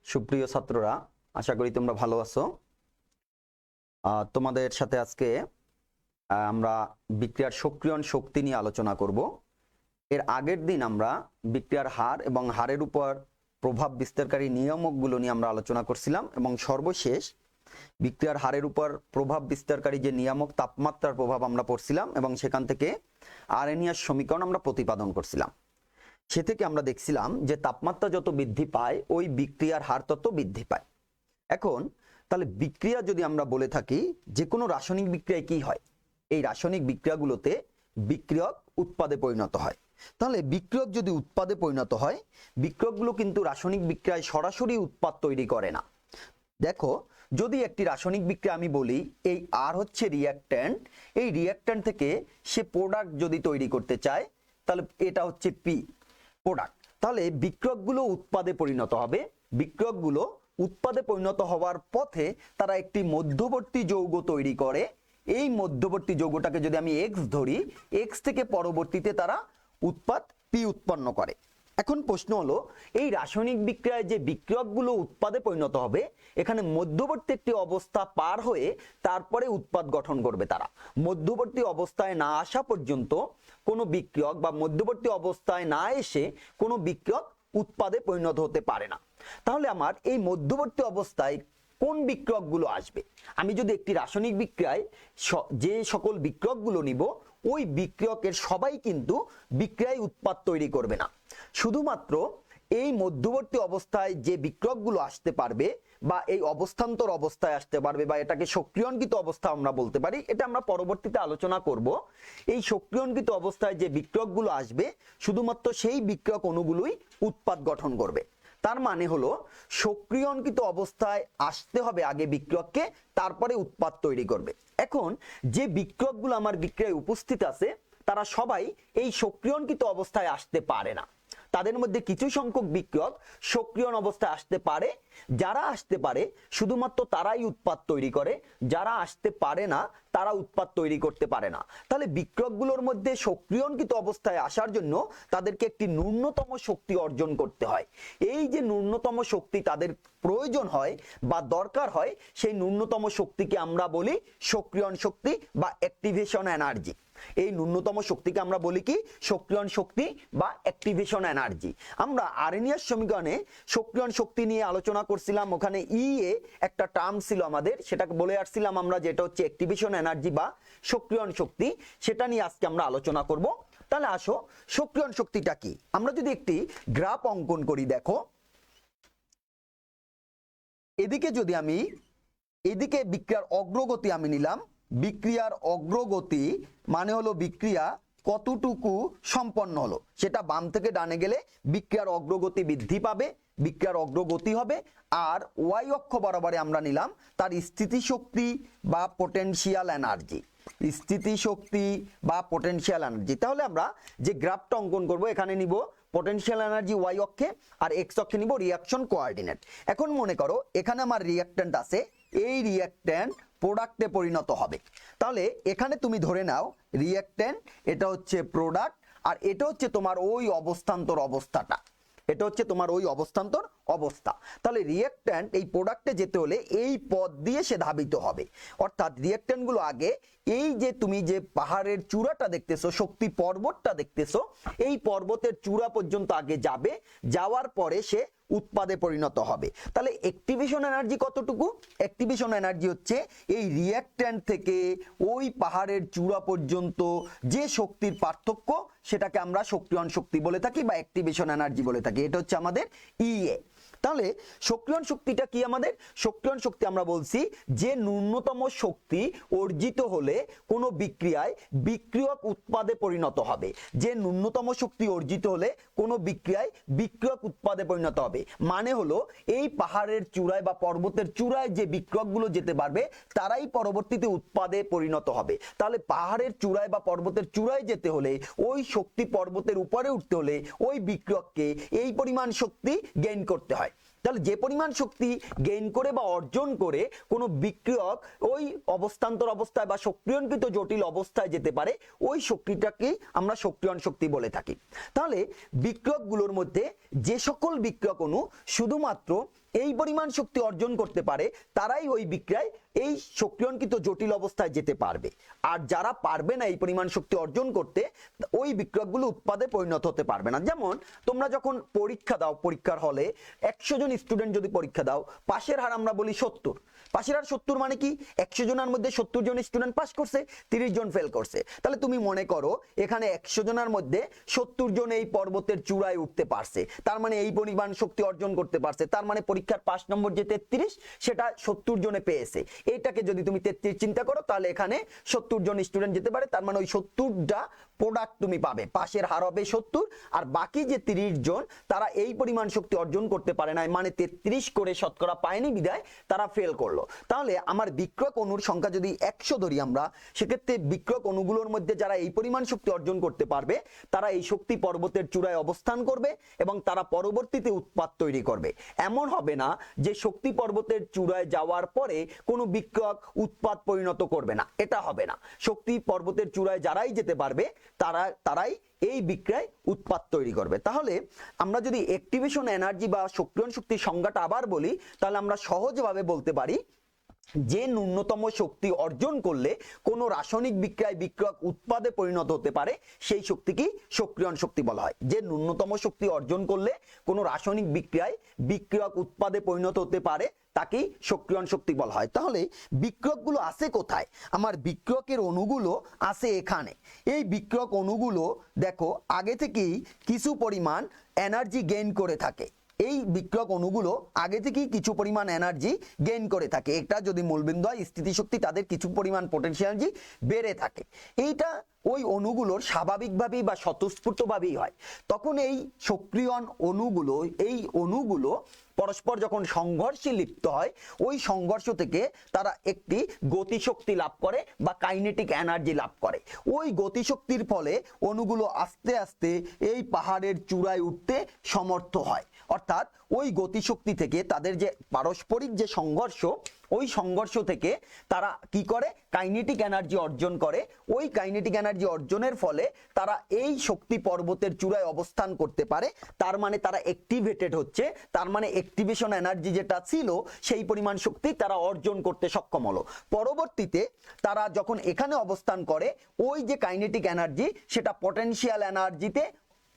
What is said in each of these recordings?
সুপ্রিয় ছাত্ররা, আশা করি তোমরা ভালো আছো। তোমাদের সাথে আজকে আমরা বিক্রিয়ার সক্রিয়ণ শক্তি নিয়ে আলোচনা করব। এর আগের দিন আমরা বিক্রিয়ার হার এবং হারের উপর প্রভাব বিস্তারকারী নিয়ামকগুলো নিয়ে আমরা আলোচনা করছিলাম এবং সর্বশেষ বিক্রিয়ার হারের উপর প্রভাব বিস্তারকারী যে নিয়ামক তাপমাত্রার প্রভাব আমরা পড়ছিলাম এবং সেখান থেকে আরএনএস সমীকরণ আমরা প্রতিপাদন করছিলাম। সে থেকে আমরা দেখছিলাম যে তাপমাত্রা যত বৃদ্ধি পায় ওই বিক্রিয়ার হার তত বৃদ্ধি পায়। এখন তাহলে বিক্রিয়া যদি আমরা বলে থাকি, যে কোনো রাসায়নিক বিক্রিয়ায় কি হয়, এই রাসায়নিক বিক্রিয়াগুলোতে বিক্রিয়ক উৎপাদে পরিণত হয়। তাহলে বিক্রিয়ক যদি উৎপাদে পরিণত হয়, বিক্রিয়কগুলো কিন্তু রাসায়নিক বিক্রিয়ায় সরাসরি উৎপাদ তৈরি করে না। দেখো, যদি একটি রাসায়নিক বিক্রিয়া আমি বলি এই আর হচ্ছে রিঅ্যাকট্যান্ট, এই রিঅ্যাকট্যান্ট থেকে সে প্রোডাক্ট যদি তৈরি করতে চায় তাহলে এটা হচ্ছে পি প্রোডাক্ট। তাহলে বিক্রিয়কগুলো উৎপাদে পরিণত হবে। বিক্রিয়কগুলো উৎপাদে পরিণত হওয়ার পথে তারা একটি মধ্যবর্তী যৌগ তৈরি করে। এই মধ্যবর্তী যৌগটাকে যদি আমি এক্স ধরি, এক্স থেকে পরবর্তীতে তারা উৎপাদ পি উৎপন্ন করে। এখন প্রশ্ন হলো, এই রাসায়নিক বিক্রিয়ায় যে বিক্রিয়কগুলো উৎপাদে পরিণত হবে, এখানে মধ্যবর্তী একটি অবস্থা পার হয়ে তারপরে উৎপাদ গঠন করবে। তারা মধ্যবর্তী অবস্থায় না আসা পর্যন্ত কোনো বিক্রিয়ক বা মধ্যবর্তী অবস্থায় না এসে কোনো বিক্রিয়ক উৎপাদে পরিণত হতে পারে না। তাহলে আমার এই মধ্যবর্তী অবস্থায় কোন বিক্রিয়কগুলো আসবে? আমি যদি একটি রাসায়নিক বিক্রিয়ায় যে সকল বিক্রিয়কগুলো নিব, ওই বিক্রিয়কের সবাই কিন্তু বিক্রিয়ায় উৎপাদ তৈরি করবে না। শুধুমাত্র এই মধ্যবর্তী অবস্থায় যে বিক্রিয়কগুলো আসতে পারবে বা এই অবস্থান্তর অবস্থায় আসতে পারবে বা এটাকে সক্রিয়ণকৃত অবস্থা আমরা বলতে পারি, এটা আমরা পরবর্তীতে আলোচনা করব। এই সক্রিয়ণকৃত অবস্থায় যে বিক্রিয়কগুলো আসবে, শুধুমাত্র সেই বিক্রিয়ক অণুগুলোই উৎপাদ গঠন করবে। তার মানে হলো সক্রিয়ণকৃত অবস্থায় আসতে হবে আগে বিক্রিয়ককে, তারপরে উৎপাদ তৈরি করবে। এখন যে বিক্রিয়কগুলো আমার বিক্রিয়ায় উপস্থিত আছে তারা সবাই এই সক্রিয়ণকৃত অবস্থায় আসতে পারে না। তাদের মধ্যে কিছু সংখ্যক বিক্রিয়ক সক্রিয়ণ অবস্থায় আসতে পারে। যারা আসতে পারে শুধুমাত্র তারাই উৎপাদ তৈরি করে, যারা আসতে পারে না তারা উৎপাদ তৈরি করতে পারে না। তাহলে বিক্রিয়কগুলোর মধ্যে সক্রিয়ণকৃত অবস্থায় আসার জন্য তাদেরকে একটি ন্যূনতম শক্তি অর্জন করতে হয়। এই যে ন্যূনতম শক্তি তাদের প্রয়োজন হয় বা দরকার হয়, সেই ন্যূনতম শক্তিকে আমরা বলি সক্রিয়ণ শক্তি বা অ্যাক্টিভেশন এনার্জি। এই ন্যূনতম শক্তিকে আমরা বলি কি? সক্রিয়ণ শক্তি বা অ্যাক্টিভেশন এনার্জি। আমরা আরএনএস সমীকরণে সক্রিয়ণ শক্তি নিয়ে আলোচনা করছিলাম। ওখানে ই এ একটা টার্ম ছিল আমাদের, সেটাকে বলে আসছিলাম আমরা, যেটা হচ্ছে অ্যাক্টিভেশন এনার্জি বা সক্রিয়ণ শক্তি। সেটা নিয়ে আজকে আমরা আলোচনা করব। তাহলে আসো, সক্রিয়ণ শক্তিটা কি? আমরা যদি একটি গ্রাফ অঙ্কন করি, দেখো এদিকে যদি আমি এদিকে বিক্রিয়ার অগ্রগতি আমি নিলাম, বিক্রিয়ার অগ্রগতি মানে হলো বিক্রিয়া কতটুকু সম্পন্ন হলো, সেটা বাম থেকে ডানে গেলে বিক্রিয়ার অগ্রগতি বৃদ্ধি পাবে, বিক্রিয়ার অগ্রগতি হবে। আর ওয়াই অক্ষ বরাবরে আমরা নিলাম তার স্থিতিশক্তি বা পটেনশিয়াল এনার্জি, স্থিতিশক্তি বা পটেনশিয়াল এনার্জি। তাহলে আমরা যে গ্রাফটা অঙ্কন করব, এখানে নিব পটেনশিয়াল এনার্জি ওয়াই অক্ষে আর এক্স অক্ষে নিব রিঅ্যাকশন কোঅর্ডিনেট। এখন মনে করো এখানে আমার রিঅ্যাকট্যান্ট আছে, এই রিঅ্যাকট্যান্ট প্রোডাক্টে পরিণত হবে। তাহলে এখানে তুমি ধরে নাও রিঅ্যাকট্যান্ট এটা হচ্ছে প্রোডাক্ট, আর এটা হচ্ছে তোমার ওই অবস্থান্তর অবস্থাটা, এটা হচ্ছে তোমার ওই অবস্থান্তর অবস্থা। তাহলে রিঅ্যাকট্যান্ট এই প্রোডাক্টে যেতে হলে এই পথ দিয়ে সে ধাবিত হবে। অর্থাৎ রিঅ্যাকট্যান্টগুলো আগে এই যে তুমি যে পাহাড়ের চূড়াটা দেখতেছো, শক্তি পর্বতটা দেখতেছো, এই পর্বতের চূড়া পর্যন্ত আগে যাবে, যাওয়ার পরে সে উৎপাদে পরিণত হবে। তাহলে অ্যাক্টিভেশন এনার্জি কতটুকু? অ্যাক্টিভেশন এনার্জি হচ্ছে এই রিঅ্যাকট্যান্ট থেকে ওই পাহাড়ের চূড়া পর্যন্ত যে শক্তির পার্থক্য, সেটাকে আমরা সক্রিয়ণ শক্তি বলে থাকি বা অ্যাক্টিভেশন এনার্জি বলে থাকি। এটা হচ্ছে আমাদের ইএ। তাহলে সক্রিয়ণ শক্তিটা কি? আমাদের সক্রিয়ণ শক্তি আমরা বলছি যে ন্যূনতম শক্তি অর্জিত হলে কোনো বিক্রিয়ায় বিক্রিয়ক উৎপাদে পরিণত হবে। যে ন্যূনতম শক্তি অর্জিত হলে কোনো বিক্রিয়ায় বিক্রিয়ক উৎপাদে পরিণত হবে। মানে হলো এই পাহাড়ের চূড়ায় বা পর্বতের চূড়ায় যে বিক্রিয়কগুলো যেতে পারবে তারাই পরবর্তীতে উৎপাদে পরিণত হবে। তাহলে পাহাড়ের চূড়ায় বা পর্বতের চূড়ায় যেতে হলে, ওই শক্তি পর্বতের উপরে উঠতে হলে ওই বিক্রিয়ককে এই পরিমাণ শক্তি গেইন করতে হয়। তাহলে যে পরিমাণ শক্তি গেইন করে বা অর্জন করে কোনো বিক্রিয়ক ওই অবস্থান্তর অবস্থায় বা সক্রিয়ণকৃত জটিল অবস্থায় যেতে পারে, ওই শক্তিটাকে আমরা সক্রিয়ণ শক্তি বলে থাকি। তাহলে বিক্রিয়কগুলোর মধ্যে যে সকল বিক্রিয়ক অণু শুধুমাত্র এই পরিমাণ শক্তি অর্জন করতে পারে তারাই ওই বিক্রিয়ায় এই সক্রিয়ণকৃত জটিল অবস্থায় যেতে পারবে। আর যারা পারবে না এই পরিমাণ শক্তি অর্জন করতে, ওই বিক্রিয়কগুলো উৎপাদে পরিণত হতে পারবে না। যেমন তোমরা যখন পরীক্ষা দাও, পরীক্ষার হলে 100 জন স্টুডেন্ট যদি পরীক্ষা দাও, পাশের হার আমরা বলি 70। পাশের হার 70 মানে কি? 100 জনের মধ্যে 70 জন স্টুডেন্ট পাস করছে, 30 জন ফেল করছে। তাহলে তুমি মনে করো এখানে 100 জনের মধ্যে 70 জন এই পর্বতের চূড়ায় উঠতে পারছে, তার মানে এই পরিমাণ শক্তি অর্জন করতে পারছে। তার মানে পরীক্ষার পাস নম্বর যে 33 সেটা 70 জনে পেয়েছে। এইটাকে যদি তুমি 33 চিন্তা করো তাহলে এখানে 70 জন স্টুডেন্ট যেতে পারে, তার মানে ওই 70টা প্রোডাক্ট তুমি পাবে। পাশের হার হবে 70, আর বাকি যে 30 জন তারা এই পরিমাণ শক্তি অর্জন করতে পারে না, মানে 33 করে শতকরা পায়নি বিধায় তারা ফেল করলো। তাহলে আমার বিক্রয়ক অণুর সংখ্যা যদি 100 ধরি আমরা, সেক্ষেত্রে বিক্রয়ক অণুগুলোর মধ্যে যারা এই পরিমাণ শক্তি অর্জন করতে পারবে তারা এই শক্তি পর্বতের চূড়ায় অবস্থান করবে এবং তারা পরবর্তীতে উৎপাদ তৈরি করবে। এমন হবে না যে শক্তি পর্বতের চূড়ায় যাওয়ার পরে কোনো বিক্রয়ক উৎপাদ পরিণত করবে না, এটা হবে না। শক্তি পর্বতের চূড়ায় যারাই যেতে পারবে তারাই এই বিক্রিয়ায় উৎপাদ তৈরি করবে। তাহলে আমরা যদি অ্যাক্টিভেশন এনার্জি বা সক্রিয়ণ শক্তির সংজ্ঞাটা আবার বলি, তাহলে আমরা সহজভাবে বলতে পারি যে ন্যূনতম শক্তি অর্জন করলে কোনো রাসায়নিক বিক্রিয়ায় বিক্রিয়ক উৎপাদে পরিণত হতে পারে সেই শক্তিকে সক্রিয়ণ শক্তি বলা হয়। যে ন্যূনতম শক্তি অর্জন করলে কোনো রাসায়নিক বিক্রিয়ায় বিক্রিয়ক উৎপাদে পরিণত হতে পারে তাকেই সক্রিয়ণ শক্তি বলা হয়। তাহলে বিক্রিয়কগুলো আছে কোথায়? আমার বিক্রিয়কের অণুগুলো আছে এখানে। এই বিক্রিয়ক অণুগুলো দেখো আগে থেকেই কিছু পরিমাণ এনার্জি গেইন করে থাকে। এই বিক্রিয়ক অণুগুলো আগে থেকেই কিছু পরিমাণ এনার্জি গেইন করে থাকে। এটা যদি মূলবিন্দু হয় স্থিতিশক্তি, তাদের কিছু পরিমাণ পোটেনশিয়াল এনার্জি বেড়ে থাকে। এইটা ওই অণুগুলোর স্বাভাবিকভাবেই বা স্বতঃস্ফূর্তভাবেই হয়। তখন এই সক্রিয়ণ অণুগুলো, এই অণুগুলো পরস্পর যখন সংঘর্ষে লিপ্ত হয়, ওই সংঘর্ষ থেকে তারা একটি গতিশক্তি লাভ করে বা কাইনেটিক এনার্জি লাভ করে। ওই গতিশক্তির ফলে অণুগুলো আস্তে আস্তে এই পাহাড়ের চূড়ায় উঠতে সমর্থ হয়। অর্থাৎ ওই গতিশক্তি থেকে তাদের যে পারস্পরিক যে সংঘর্ষ, ওই সংঘর্ষ থেকে তারা কি করে? কাইনেটিক এনার্জি অর্জন করে। ওই কাইনেটিক এনার্জি অর্জনের ফলে তারা এই শক্তি পর্বতের চূড়ায় অবস্থান করতে পারে। তার মানে তারা অ্যাক্টিভেটেড হচ্ছে, তার মানে অ্যাক্টিভেশন এনার্জি যেটা ছিল সেই পরিমাণ শক্তি তারা অর্জন করতে সক্ষম হলো। পরবর্তীতে তারা যখন এখানে অবস্থান করে, ওই যে কাইনেটিক এনার্জি সেটা পটেনশিয়াল এনার্জিতে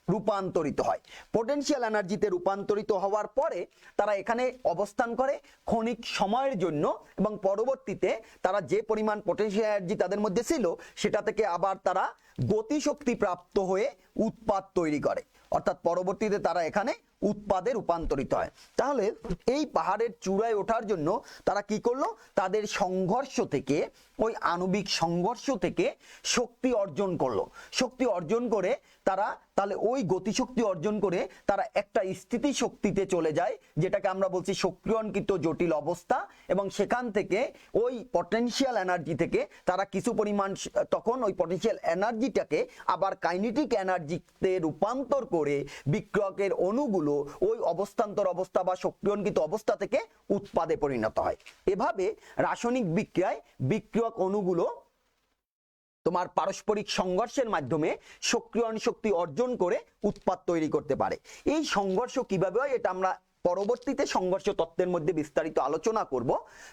রূপান্তরিত হয়। পটেনশিয়াল এনার্জিতে রূপান্তরিত হওয়ার পরে তারা এখানে অবস্থান করে ক্ষণিক সময়ের জন্য, এবং পরবর্তীতে তারা যে পরিমাণ পটেনশিয়াল এনার্জি তাদের মধ্যে ছিল সেটা থেকে আবার তারা গতিশক্তি প্রাপ্ত হয়ে উৎপাদ তৈরি করে। অর্থাৎ পরবর্তীতে তারা এখানে উৎপাদে রূপান্তরিত হয়। তাহলে এই পাহাড়ের চূড়ায় ওঠার জন্য তারা কি করলো? তাদের সংঘর্ষ থেকে, ওই আণবিক সংঘর্ষ থেকে শক্তি অর্জন করলো। শক্তি অর্জন করে তারা তাহলে ওই গতিশক্তি অর্জন করে তারা একটা স্থিতি শক্তিতে চলে যায়, যেটাকে আমরা বলছি সক্রিয়ণকৃত জটিল অবস্থা। এবং সেখান থেকে ওই পটেনশিয়াল এনার্জি থেকে তারা কিছু পরিমাণ, তখন ওই পটেনশিয়াল এনার্জিটাকে আবার কাইনেটিক এনার্জিতে রূপান্তর করে বিক্রিয়কের অণুগুলো ওই অবস্থান্তর অবস্থা বা সক্রিয়ণকৃত অবস্থা থেকে উৎপাদে পরিণত হয়। এভাবে রাসায়নিক বিক্রিয়ায় বিক্রিয়ক অণুগুলো তোমার পারস্পরিক সংঘর্ষের মাধ্যমে সক্রিয়ণ শক্তি অর্জন করে উৎপাদ তৈরি করতে পারে। এই সংঘর্ষ কিভাবে হয় এটা আমরা পরবর্তীতে সংঘর্ষ তত্ত্বের মধ্যে বিস্তারিত আলোচনা করব।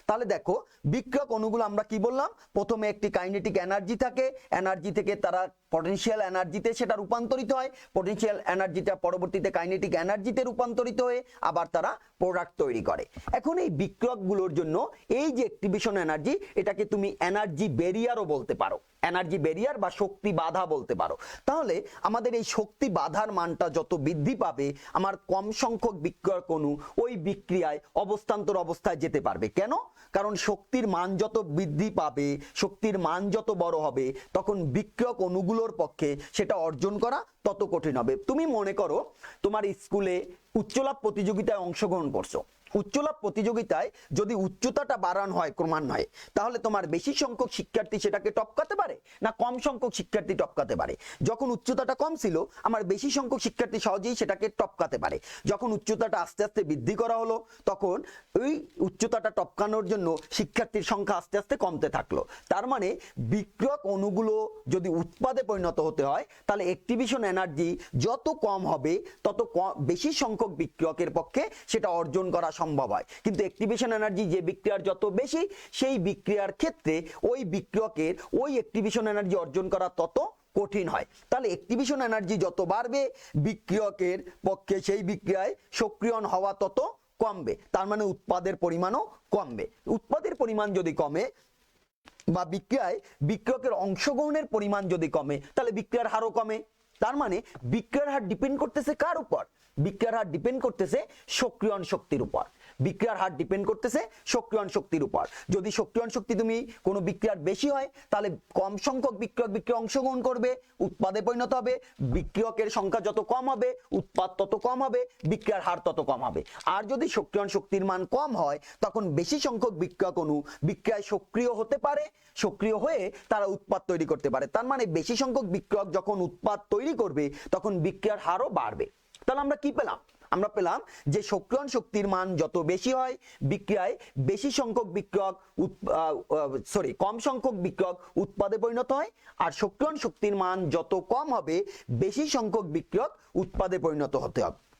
তাহলে দেখো বিক্রিয়ক অণুগুলো আমরা কি বললাম? প্রথমে একটি কাইনেটিক এনার্জি থাকে, এনার্জি থেকে তারা পটেনশিয়াল এনার্জিতে সেটা রূপান্তরিত হয়, পটেনশিয়াল এনার্জিটা পরবর্তীতে কাইনেটিক এনার্জিতে রূপান্তরিত হয়ে আবার তারা প্রোডাক্ট তৈরি করে। এখন এই বিক্রিয়কগুলোর জন্য এই যে অ্যাক্টিভেশন এনার্জি, এটাকে তুমি এনার্জি ব্যারিয়ারও বলতে পারো, এনার্জি ব্যারিয়ার বা শক্তি বাধা বলতে পারো। তাহলে আমাদের এই শক্তি বাধার মানটা যত বৃদ্ধি পাবে, আমার কম সংখ্যক বিক্রিয়ক অণু ওই বিক্রিয়ায় অবস্থান্তর অবস্থায় যেতে পারবে। কেন? কারণ শক্তির মান যত বৃদ্ধি পাবে, শক্তির মান যত বড় হবে, তখন বিক্রিয়ক অণুগুলোর পক্ষে সেটা অর্জন করা তত কঠিন হবে। তুমি মনে করো তোমার স্কুলে উচ্চলাভ প্রতিযোগিতায় অংশগ্রহণ করছো। উচ্চলাভ প্রতিযোগিতায় যদি উচ্চতাটা বাড়ানো হয় ক্রমান্বয়ে, তাহলে তোমার বেশি সংখ্যক শিক্ষার্থী সেটাকে টপকাতে পারে না কম সংখ্যক শিক্ষার্থী টপকাতে পারে? যখন উচ্চতাটা কম ছিল আমার বেশি সংখ্যক শিক্ষার্থী সহজেই সেটাকে টপকাতে পারে। যখন উচ্চতাটা আস্তে আস্তে বৃদ্ধি করা হলো, তখন ওই উচ্চতাটা টপকানোর জন্য শিক্ষার্থীর সংখ্যা আস্তে আস্তে কমতে থাকলো। তার মানে বিক্রিয়ক অণুগুলো যদি উৎপাদে পরিণত হতে হয়, তাহলে অ্যাক্টিভেশন এনার্জি যত কম হবে তত বেশি সংখ্যক বিক্রিয়কের পক্ষে সেটা অর্জন করা সম্ভব হয়। কিন্তু অ্যাক্টিভেশন এনার্জি যে বিক্রিয়ার যত বেশি, সেই বিক্রিয়ার ক্ষেত্রে ওই বিক্রিয়কের ওই অ্যাক্টিভেশন এনার্জি অর্জন করা তত কঠিন হয়। তাহলে অ্যাক্টিভেশন এনার্জি যত বাড়বে, বিক্রিয়কের পক্ষে সেই বিক্রিয়ায় সক্রিয়ণ হওয়া তত কমবে। তার মানে উৎপাদের পরিমাণও কমবে। উৎপাদের পরিমাণ যদি কমে বা বিক্রিয়ায় বিক্রিয়কের অংশগ্রহণের পরিমাণ যদি কমে, তাহলে বিক্রিয়ার হারও কমে। তার মানে বিক্রিয়ার হার ডিপেন্ড করতেছে কার উপর? বিক্রিয়ার হার ডিপেন্ড করতেছে সক্রিয়ণ শক্তির উপর। বিক্রিয়ার হার ডিপেন্ড করতেছে সক্রিয়ণ শক্তির উপর। যদি সক্রিয়ণ শক্তি তুমি কোনো বিক্রিয়ার বেশি হয়, তাহলে কম সংখ্যক বিক্রিয়া অংশগ্রহণ করবে, উৎপাদে পরিণত হবে। বিক্রিয়কের সংখ্যা যত কম হবে, উৎপাদ তত কম হবে, বিক্রিয়ার হার তত কম হবে। আর যদি সক্রিয়ণ শক্তির মান কম হয়, তখন বেশি সংখ্যক বিক্রিয়ক অণু বিক্রিয়ায় সক্রিয় হতে পারে, সক্রিয় হয়ে তারা উৎপাদ তৈরি করতে পারে। তার মানে বেশি সংখ্যক বিক্রিয়ক যখন উৎপাদ তৈরি করবে, তখন বিক্রিয়ার হারও বাড়বে। তাহলে আমরা কি পেলাম? আমরা পেলাম যে সক্রিয়ণ শক্তির মান যত বেশি হয়, বিক্রিয়ায় বেশি সংখ্যক বিক্রিয়ক কম সংখ্যক বিক্রিয়ক উৎপাদে পরিণত হয়। আর সক্রিয়ণ শক্তির মান যত কম হবে, বেশি সংখ্যক বিক্রিয়ক উৎপাদে পরিণত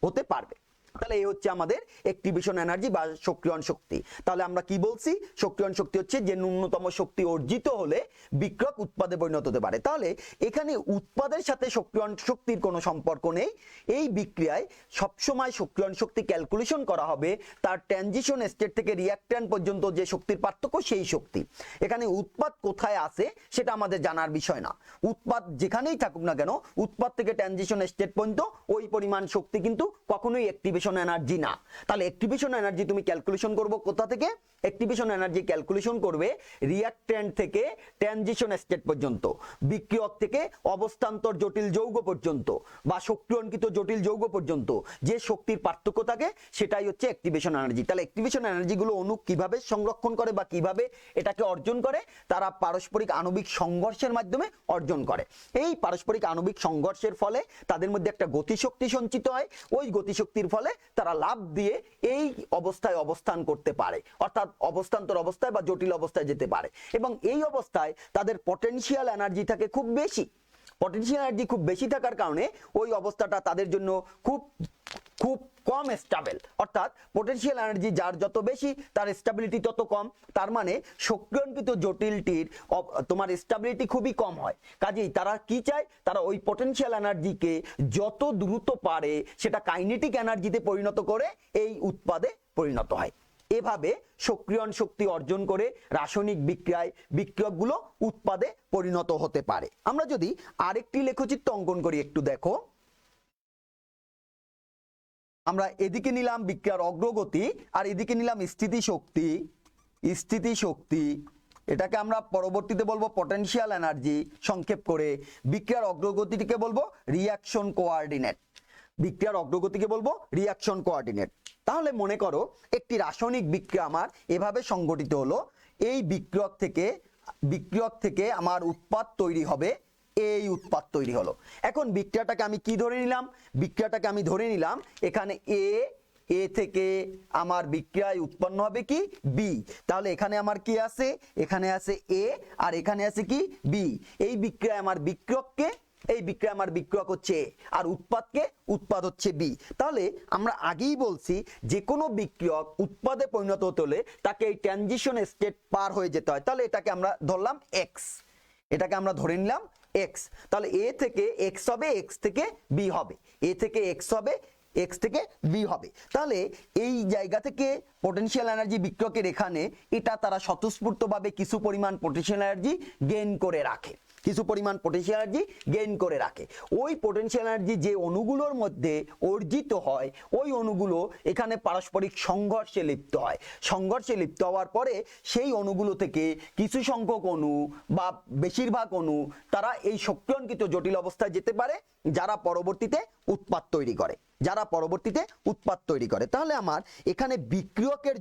হতে পারবে। তাহলে এই হচ্ছে আমাদের অ্যাক্টিভেশন এনার্জি বা সক্রিয়ণ শক্তি। তাহলে আমরা কি বলছি? সক্রিয়ণ শক্তি হচ্ছে যে ন্যূনতম শক্তি অর্জিত হলে বিক্রিয়ক উৎপাদে পরিণত হতে পারে। তাহলে এখানে উৎপাদের সাথে সক্রিয়ণ শক্তির কোনো সম্পর্ক নেই। এই বিক্রিয়ায় সবসময় সক্রিয়ণ শক্তি ক্যালকুলেশন করা হবে তার ট্রানজিশন স্টেট থেকে রিঅ্যাক্ট্যান্ট পর্যন্ত যে শক্তির পার্থক্য, সেই শক্তি। এখানে উৎপাদ কোথায় আছে সেটা আমাদের জানার বিষয় না। উৎপাদ যেখানেই থাকুক না কেন, উৎপাদ থেকে ট্রানজিশন স্টেট পর্যন্ত ওই পরিমাণ শক্তি কিন্তু কখনোই অ্যাক্টিভেশন এনার্জি না। তাহলে অ্যাক্টিভেশন এনার্জি তুমি ক্যালকুলেশন করবে কোথা থেকে? অ্যাক্টিভেশন এনার্জি ক্যালকুলেশন করবে রিঅ্যাক্ট্যান্ট থেকে ট্রানজিশন স্টেট পর্যন্ত, বিক্রিয়ক থেকে অবস্থান্তর জটিল যৌগ পর্যন্ত বা সক্রিয়ণকৃত জটিল যৌগ পর্যন্ত যে শক্তির পার্থক্য থাকে, সেটাই হচ্ছে অ্যাক্টিভেশন এনার্জি। তাহলে অ্যাক্টিভেশন এনার্জি গুলো অণু কিভাবে সংরক্ষণ করে বা কিভাবে এটাকে অর্জন করে? তারা পারস্পরিক আণবিক সংঘর্ষের মাধ্যমে অর্জন করে। এই পারস্পরিক আণবিক সংঘর্ষের ফলে তাদের মধ্যে একটা গতিশক্তি সঞ্চিত হয়। ওই গতিশক্তির ফলে তারা লাফ দিয়ে এই অবস্থায় অবস্থান করতে পারে, অর্থাৎ অবস্থান্তর অবস্থায় বা জটিল অবস্থায় যেতে পারে। এবং এই অবস্থায় তাদের পটেনশিয়াল এনার্জি থাকে খুব বেশি। পটেনশিয়াল এনার্জি খুব বেশি থাকার কারণে ওই অবস্থাটা তাদের জন্য খুব খুব কম স্টেবল। অর্থাৎ পটেনশিয়াল এনার্জি যার যত বেশি, তার স্টেবিলিটি তত কম। তার মানে সক্রিয়ণকৃত জটিলটির তোমার স্টেবিলিটি খুবই কম হয়। কাজেই তারা কি চায়? তারা ওই পটেনশিয়াল এনার্জিকে যত দ্রুত পারে সেটা কাইনেটিক এনার্জিতে পরিণত করে এই উৎপাদে পরিণত হয়। এভাবে সক্রিয়ণ শক্তি অর্জন করে রাসায়নিক বিক্রিয়ায় বিক্রিয়কগুলো উৎপাদে পরিণত হতে পারে। আমরা যদি আরেকটি লেখচিত্র অঙ্কন করি, একটু দেখো। আমরা এদিকে নিলাম বিক্রিয়ার অগ্রগতি আর এদিকে নিলাম স্থিতিশক্তি। এটাকে আমরা পরবর্তীতে বলবো পটেনশিয়াল এনার্জি, সংক্ষেপ করে। বিক্রিয়ার অগ্রগতিটিকে বলবো রিঅ্যাকশন কোঅর্ডিনেট। বিক্রিয়ার অগ্রগতিকে বলবো রিঅ্যাকশন কোঅর্ডিনেট। তাহলে মনে করো একটি রাসায়নিক বিক্রিয়া আমার এভাবে সংঘটিত হলো। এই বিক্রিয়ক থেকে আমার উৎপাদ তৈরি হবে, এই উৎপাদ তৈরি হলো। এখন বিক্রিয়াটাকে আমি কি ধরে নিলাম? বিক্রিয়াটাকে আমি ধরে নিলাম এখানে এ থেকে আমার বিক্রিয়ায় উৎপন্ন হবে কি? বি। তাহলে এখানে আমার কি আছে? এখানে আছে এ আর এখানে আছে কি? বি। এই বিক্রিয়ায় আমার বিক্রিয়ক হচ্ছে এ আর উৎপাদ হচ্ছে বি। তাহলে আমরা আগেই বলছি যে কোনো বিক্রিয়ক উৎপাদে পরিণত হতে হলে তাকে এই ট্রানজিশন স্টেট পার হয়ে যেতে হয়। তাহলে এটাকে আমরা ধরলাম এক্স, এটাকে আমরা ধরে নিলাম এক্স। তাহলে এ থেকে এক্স হবে, এক্স থেকে বি হবে, এ থেকে এক্স হবে, এক্স থেকে বি হবে। তাহলে এই জায়গা থেকে পটেনশিয়াল এনার্জি বিক্রিয়কের এখানে এটা তারা স্বতঃস্ফূর্তভাবে কিছু পরিমাণ পটেনশিয়াল এনার্জি গেইন করে রাখে, ওই পটেনশিয়াল এনার্জি যে অণুগুলোর মধ্যে অর্জিত হয়, ওই অণুগুলো এখানে পারস্পরিক সংঘর্ষে লিপ্ত হয়। সংঘর্ষে লিপ্ত হওয়ার পরে সেই অণুগুলো থেকে কিছু সংখ্যক অণু বা বেশিরভাগ অণু তারা এই সক্রিয়ণকৃত জটিল অবস্থায় যেতে পারে, যারা পরবর্তীতে উৎপাদ তৈরি করে। তাহলে আমার এখানে বিক্রিয়কের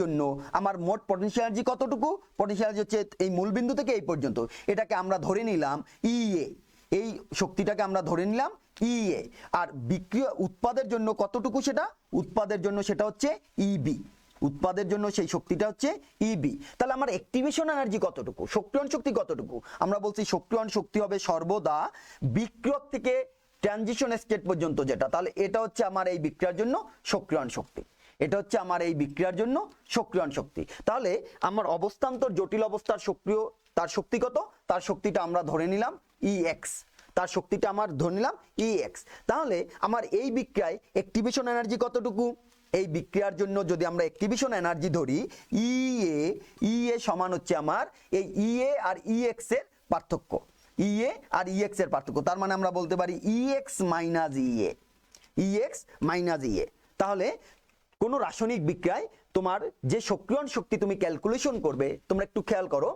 জন্য আমার মোট পটেনশিয়াল এনার্জি কতটুকু? পটেনশিয়াল এনার্জি হচ্ছে এই মূলবিন্দু থেকে এই পর্যন্ত, এটাকে আমরা ধরে নিলাম ইএ। এই শক্তিটাকে আমরা ধরে নিলাম ইএ। আর বিক্রিয়া উৎপাদের জন্য কতটুকু? উৎপাদের জন্য সেটা হচ্ছে ইবি। উৎপাদের জন্য সেই শক্তিটা হচ্ছে ইবি। তাহলে আমার অ্যাক্টিভেশন এনার্জি কতটুকু? সক্রিয়ণ শক্তি কতটুকু? আমরা বলছি সক্রিয়ণ শক্তি হবে সর্বদা বিক্রিয়ক থেকে ট্রানজিশন স্টেট পর্যন্ত যেটা, তাহলে এটা হচ্ছে আমার এই বিক্রিয়ার জন্য সক্রিয়ণ শক্তি। এটা হচ্ছে আমার এই বিক্রিয়ার জন্য সক্রিয়ণ শক্তি। তাহলে আমার অবস্থান্তর জটিল অবস্থার সক্রিয় তার শক্তি কত? তার শক্তিটা আমরা ধরে নিলাম EX, তার শক্তিটা আমার ধরে নিলাম EX। তাহলে আমার এই বিক্রিয়ায় অ্যাক্টিভেশন এনার্জি কতটুকু? এই বিক্রিয়ার জন্য যদি আমরা অ্যাক্টিভেশন এনার্জি ধরি EA সমান হচ্ছে আমার এই EA আর EX এর পার্থক্য, EA আর EX এর পার্থক্য। তার মানে আমরা বলতে পারি EX মাইনাস EA। তাহলে কোনো রাসায়নিক বিক্রিয়ায় তোমার যে সক্রিয়ণ শক্তি তুমি ক্যালকুলেশন করবে, তোমরা একটু খেয়াল করো,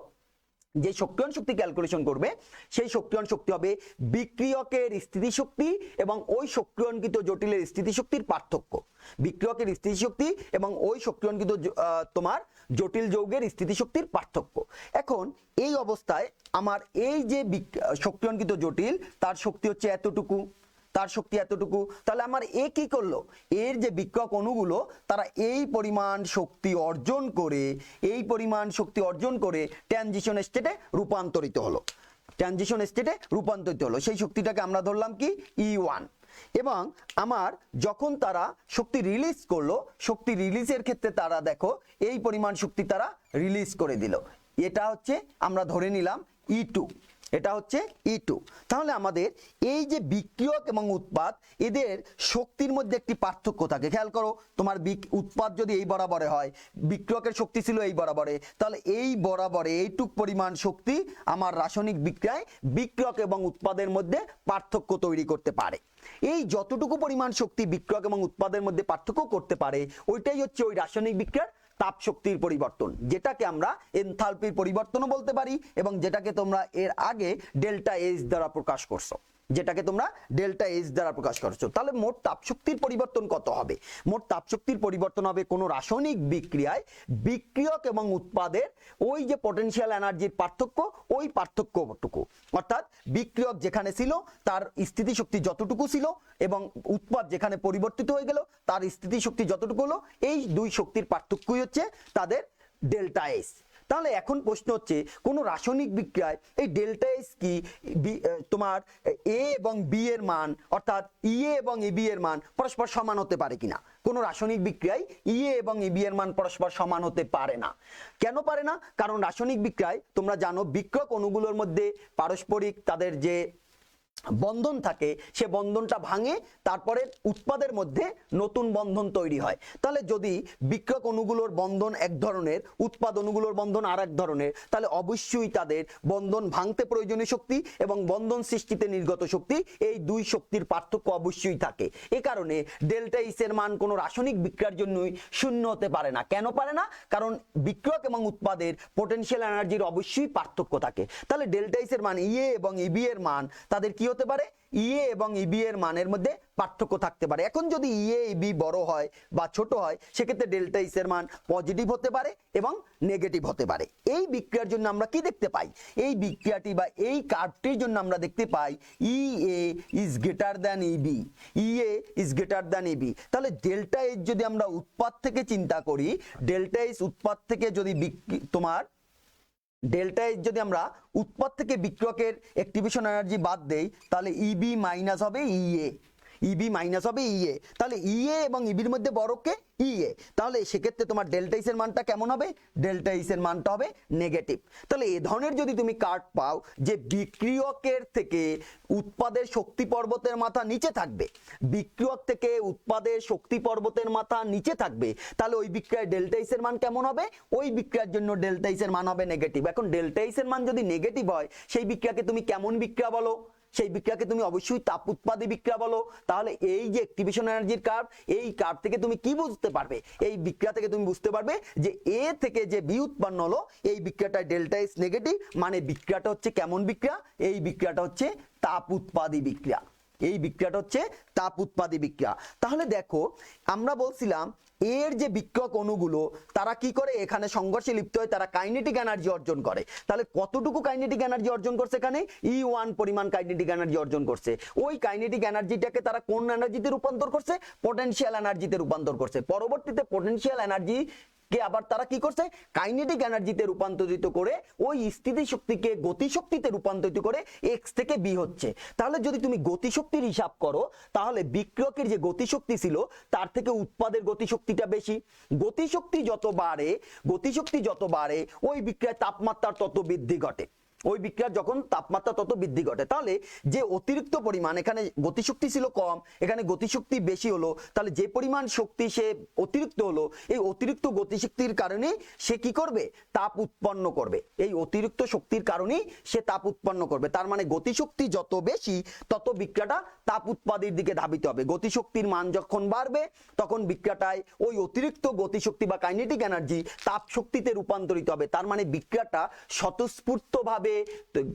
যে সক্রিয়ণ শক্তি ক্যালকুলেশন করবে সেই সক্রিয়ণ শক্তি হবে বিক্রিয়কের স্থিতিশক্তি এবং ওই সক্রিয়ণকৃত জটিলের স্থিতিশক্তির পার্থক্য। বিক্রিয়কের স্থিতিশক্তি এবং ওই সক্রিয়ণকৃত তোমার জটিল যৌগের স্থিতিশক্তির পার্থক্য। এখন এই অবস্থায় আমার এই যে সক্রিয়ণকৃত জটিল তার শক্তি হচ্ছে এতটুকু, তার শক্তি এতটুকু। তাহলে আমার এ কি করলো? এর যে বিক্রিয়ক অণুগুলো তারা এই পরিমাণ শক্তি অর্জন করে ট্রানজিশন স্টেটে রূপান্তরিত হলো, সেই শক্তিটাকে আমরা ধরলাম কি E1। এবং আমার যখন তারা শক্তি রিলিজ করলো, শক্তি রিলিজের ক্ষেত্রে তারা দেখো এই পরিমাণ শক্তি তারা রিলিজ করে দিল, এটা হচ্ছে আমরা ধরে নিলাম E2, এটা হচ্ছে E2। তাহলে আমাদের এই যে বিক্রিয়ক এবং উৎপাদ এদের শক্তির মধ্যে একটি পার্থক্য থাকে। খেয়াল করো, তোমার উৎপাদ যদি এই বরাবরে হয়, বিক্রিয়কের শক্তি ছিল এই বরাবরে, তাহলে এই বরাবরে এইটুক পরিমাণ শক্তি আমার রাসায়নিক বিক্রিয়ায় বিক্রিয়ক এবং উৎপাদের মধ্যে পার্থক্য তৈরি করতে পারে। এই যতটুকু পরিমাণ শক্তি বিক্রিয়ক এবং উৎপাদের মধ্যে পার্থক্য করতে পারে ওইটাই হচ্ছে ওই রাসায়নিক বিক্রিয়ার তাপ শক্তির পরিবর্তন, যেটাকে আমরা এনথালপির পরিবর্তনও বলতে পারি এবং যেটাকে তোমরা এর আগে ডেল্টা H দ্বারা প্রকাশ করছো, তাহলে মোট তাপ শক্তির পরিবর্তন কত হবে? মোট তাপ শক্তির পরিবর্তন হবে কোনো রাসায়নিক বিক্রিয়ায় বিক্রিয়ক এবং উৎপাদের ওই যে পটেনশিয়াল এনার্জির পার্থক্য, ওই পার্থক্যটুকু, অর্থাৎ বিক্রিয়ক যেখানে ছিল তার স্থিতিশক্তি যতটুকু ছিল এবং উৎপাদ যেখানে পরিবর্তিত হয়ে গেল তার স্থিতিশক্তি যতটুকু হলো, এই দুই শক্তির পার্থক্যই হচ্ছে তাদের ডেল্টা H। তাহলে এখন প্রশ্ন হচ্ছে কোন রাসায়নিক বিক্রিয়ায় এই ডেল্টা H কি তোমার A এবং B এর মান অর্থাৎ EA এবং EB এর মান পরস্পর সমান হতে পারে কিনা? কোন রাসায়নিক বিক্রিয়ায় EA এবং EB এর মান পরস্পর সমান হতে পারে না। কেন পারে না? কারণ রাসায়নিক বিক্রিয়ায় তোমরা জানো বিক্রিয়ক অণুগুলোর মধ্যে পারস্পরিক তাদের যে বন্ধন থাকে সে বন্ধনটা ভাঙে, তারপরে উৎপাদের মধ্যে নতুন বন্ধন তৈরি হয়। তাহলে যদি বিক্রিয়ক অণুগুলোর বন্ধন এক ধরনের, উৎপাদ অণুগুলোর বন্ধন আর এক ধরনের, তাহলে অবশ্যই তাদের বন্ধন ভাঙতে প্রয়োজনীয় শক্তি এবং বন্ধন সৃষ্টিতে নির্গত শক্তি, এই দুই শক্তির পার্থক্য অবশ্যই থাকে। এ কারণে ডেল্টা H এর মান কোনো রাসায়নিক বিক্রিয়ার জন্যই শূন্য হতে পারে না। কেন পারে না? কারণ বিক্রিয়ক এবং উৎপাদের পটেনশিয়াল এনার্জির অবশ্যই পার্থক্য থাকে। তাহলে ডেল্টা H এর মান EA এবং EB এর মান তাদের কি হতে পারে? EA এবং EB এর মানের মধ্যে পার্থক্য থাকতে পারে। এখন যদি EA EB বড় হয় বা ছোট হয় সেক্ষেত্রে ডেল্টা H এর মান পজিটিভ হতে পারে এবং নেগেটিভ হতে পারে। এই বিক্রিয়ার জন্য আমরা কি দেখতে পাই? এই বিক্রিয়াটি বা এই কার্ভটির জন্য আমরা দেখতে পাই EA is greater than EB, EA is greater than EB। তাহলে ডেল্টা H যদি আমরা উৎপাদ থেকে চিন্তা করি, ডেল্টা H উৎপাদ থেকে যদি তোমার ডেল্টা H যদি আমরা উৎপাদ থেকে বিক্রিয়কের অ্যাক্টিভেশন এনার্জি বাদ দেই তাহলে EB মাইনাস হবে EA, EB মাইনাস হবে EA। তাহলে EA এবং EB এর মধ্যে বড় কে? EA। তাহলে সেক্ষেত্রে তোমার ডেল্টা H এর মানটা কেমন হবে? ডেল্টা H এর মানটা হবে নেগেটিভ। তাহলে এ ধরনের যদি তুমি কার্ভ পাও যে বিক্রিয়কের থেকে উৎপাদের শক্তি পর্বতের মাথা নিচে থাকবে, বিক্রিয়ক থেকে উৎপাদের শক্তি পর্বতের মাথা নিচে থাকবে, তাহলে ওই বিক্রিয়ায় ডেল্টা H এর মান কেমন হবে? ওই বিক্রিয়ার জন্য ডেল্টা H এর মান হবে নেগেটিভ। এখন ডেল্টা H এর মান যদি নেগেটিভ হয় সেই বিক্রিয়াকে তুমি কেমন বিক্রিয়া বলো? সেই বিক্রিয়াকে তুমি অবশ্যই তাপ উৎপাদী বিক্রিয়া বলো। তাহলে এই যে অ্যাক্টিভেশন এনার্জির কার্ভ, এই কার্ভ থেকে তুমি কি বুঝতে পারবে? এই বিক্রিয়া থেকে তুমি বুঝতে পারবে যে A থেকে যে B উৎপন্ন হলো এই বিক্রিয়াটা ডেল্টা H নেগেটিভ, মানে বিক্রিয়াটা হচ্ছে কেমন বিক্রিয়া? এই বিক্রিয়াটা হচ্ছে তাপ উৎপাদী বিক্রিয়া, এই বিক্রিয়াটা হচ্ছে তাপ উৎপাদী বিক্রিয়া। তাহলে দেখো আমরা বলছিলাম এর যে বিক্রিয়ক অণুগুলো তারা কি করে? এখানে সংঘর্ষে লিপ্ত হয়ে তারা কাইনেটিক এনার্জি অর্জন করে। তাহলে কতটুকু কাইনেটিক এনার্জি অর্জন করছে? এখানে E1 পরিমাণ কাইনেটিক এনার্জি অর্জন করছে। ওই কাইনেটিক এনার্জিটাকে তারা কোন এনার্জিতে রূপান্তর করছে? পটেনশিয়াল এনার্জিতে রূপান্তর করছে। পরবর্তীতে পটেনশিয়াল এনার্জি কে আবার তারা কি করছে কাইনেটিক এনার্জিতে রূপান্তরিত করে ওই স্থিতিশক্তিকে গতিশক্তিতে রূপান্তরিত করে এক্স থেকে বি হচ্ছে। তাহলে যদি তুমি গতিশক্তির হিসাব করো তাহলে বিক্রিয়কের যে গতিশক্তি ছিল তার থেকে উৎপাদের গতিশক্তিটা বেশি। গতিশক্তি যত বাড়ে ওই বিক্রিয়ায় তাপমাত্রার তত বৃদ্ধি ঘটে, ওই বিক্রিয়ার যখন তাপমাত্রা তত বৃদ্ধি ঘটে। তাহলে যে অতিরিক্ত পরিমাণ, এখানে গতিশক্তি ছিল কম, এখানে গতিশক্তি বেশি হলো, তাহলে যে পরিমাণ শক্তি সে অতিরিক্ত হলো, এই অতিরিক্ত গতিশক্তির কারণে সে কি করবে তাপ উৎপন্ন করবে, এই অতিরিক্ত শক্তির কারণেই সে তাপ উৎপন্ন করবে। তার মানে গতিশক্তি যত বেশি তত বিক্রিয়াটা তাপ উৎপাদের দিকে ধাবিত হবে। গতিশক্তির মান যখন বাড়বে তখন বিক্রিয়াটায় ওই অতিরিক্ত গতিশক্তি বা কাইনেটিক এনার্জি তাপ শক্তিতে রূপান্তরিত হবে। তার মানে বিক্রিয়াটা স্বতঃস্ফূর্তভাবে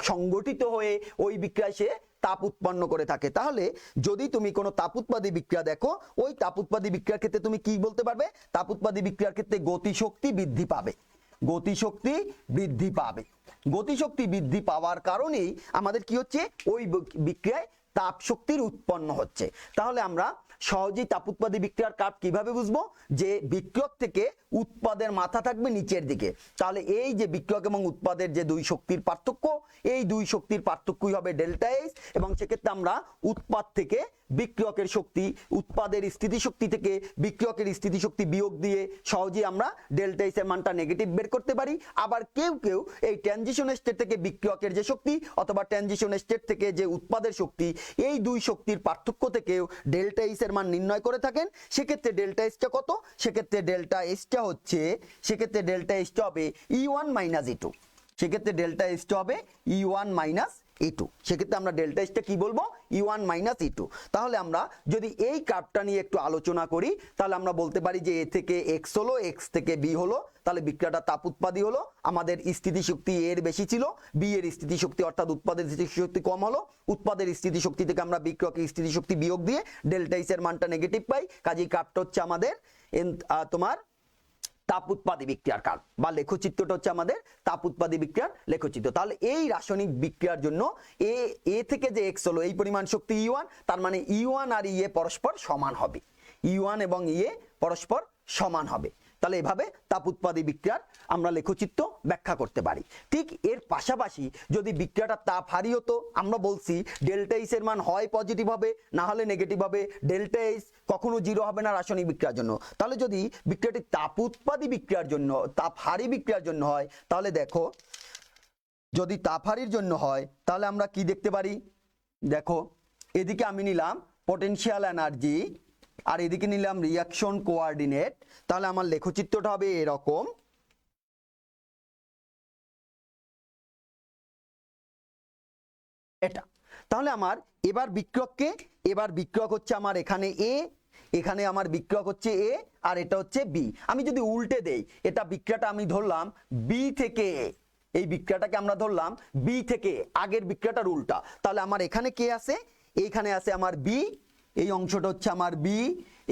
সংগঠিত হয়ে ওই বিক্রিয়ায় সে তাপ উৎপন্ন করে থাকে। তাহলে যদি তুমি কোনো তাপ উৎপাদী বিক্রিয়া দেখো, ওই তাপ উৎপাদী বিক্রিয়ার ক্ষেত্রে তুমি কি বলতে পারবে, তাপ উৎপাদী বিক্রিয়ার ক্ষেত্রে গতিশক্তি বৃদ্ধি পাবে, গতিশক্তি বৃদ্ধি পাবে। গতিশক্তি বৃদ্ধি পাওয়ার কারণেই আমাদের কি হচ্ছে ওই বিক্রিয়ায় তাপ শক্তির উৎপন্ন হচ্ছে। তাহলে আমরা সহজেই তাপ উৎপাদী বিক্রিয়ার কার্ভ কিভাবে বুঝবো, যে বিক্রিয়ক থেকে উৎপাদের মাথা থাকবে নিচের দিকে। তাহলে এই যে বিক্রিয়ক এবং উৎপাদের যে দুই শক্তির পার্থক্য, এই দুই শক্তির পার্থক্যই হবে ডেল্টা এইচ, এবং সেক্ষেত্রে আমরা উৎপাদ থেকে বিক্রিয়কের শক্তি, উৎপাদের স্থিতিশক্তি থেকে বিক্রিয়কের স্থিতিশক্তি বিয়োগ দিয়ে সহজেই আমরা ডেল্টা এইচ এর মানটা নেগেটিভ বের করতে পারি। আবার কেউ কেউ এই ট্রানজিশন স্টেট থেকে বিক্রিয়কের যে শক্তি অথবা ট্রানজিশন স্টেট থেকে যে উৎপাদের শক্তি, এই দুই শক্তির পার্থক্য থেকেও ডেল্টা এইচ এর মান নির্ণয় করে থাকেন। সেক্ষেত্রে ডেল্টা এইচটা কত, সেক্ষেত্রে ডেল্টা এইচটা হবে E1 মাইনাস E2, সেক্ষেত্রে ডেল্টা এইচটা হবে E1 মাইনাস E2, সেক্ষেত্রে আমরা ডেল্টা এইচটা কি বলবো E1 মাইনাস E2। তাহলে আমরা যদি এই কার্ভটা নিয়ে একটু আলোচনা করি তাহলে আমরা বলতে পারি যে এ থেকে এক্স হলো, এক্স থেকে বি হলো, তাহলে বিক্রিয়াটা তাপ উৎপাদী হলো। আমাদের স্থিতিশক্তি এর বেশি ছিল, বি এর স্থিতিশক্তি অর্থাৎ উৎপাদের স্থিতিশক্তি কম হলো। উৎপাদের স্থিতিশক্তি থেকে আমরা বিক্রিয়কের স্থিতিশক্তি বিয়োগ দিয়ে ডেল্টা এইচ এর মানটা নেগেটিভ পাই। কাজেই কার্ভটা হচ্ছে আমাদের তোমার তাপ উৎপাদী বিক্রিয়ার কার্ভ, বা লেখচিত্রটা হচ্ছে আমাদের তাপ উৎপাদী বিক্রিয়ার লেখচিত্র। তাহলে এই রাসায়নিক বিক্রিয়ার জন্য এ থেকে যে এক্স হলো এই পরিমাণ শক্তি E1, তার মানে E1 আর E পরস্পর সমান হবে, E1 এবং পরস্পর সমান হবে। তাহলে এভাবে তাপ উৎপাদী বিক্রিয়ার আমরা লেখচিত্র ব্যাখ্যা করতে পারি। ঠিক এর পাশাপাশি যদি বিক্রিয়াটা তাপ হারি হতো, আমরা বলছি ডেল্টা এইচ এর মান হয় পজিটিভ হবে না হলে নেগেটিভ হবে, ডেল্টা এইচ কখনো জিরো হবে না রাসায়নিক বিক্রিয়ার জন্য। তাহলে যদি বিক্রিয়াটি তাপ উৎপাদী বিক্রিয়ার জন্য, তাপ হারি বিক্রিয়ার জন্য হয়, তাহলে দেখো যদি তাপ হারির জন্য হয় তাহলে আমরা কি দেখতে পারি, দেখো এদিকে আমি নিলাম পটেনশিয়াল এনার্জি আর এদিকে নিলাম রিঅ্যাকশন কোঅর্ডিনেট। তাহলে আমার লেখচিত্রটা হবে এরকম, এটা। তাহলে আমার এবার বিক্রিয়ক হচ্ছে আমার এখানে এ, এখানে আমার বিক্রিয়ক হচ্ছে এ আর এটা হচ্ছে বি। আমি যদি উল্টে দেই, এটা বিক্রিয়াটা আমি ধরলাম বি থেকে এ, এই বিক্রিয়াটাকে আমরা ধরলাম বি থেকে, আগের বিক্রিয়াটার উল্টা। তাহলে আমার এখানে কে আছে, এইখানে আছে আমার বি, এই অংশটা হচ্ছে আমার বি,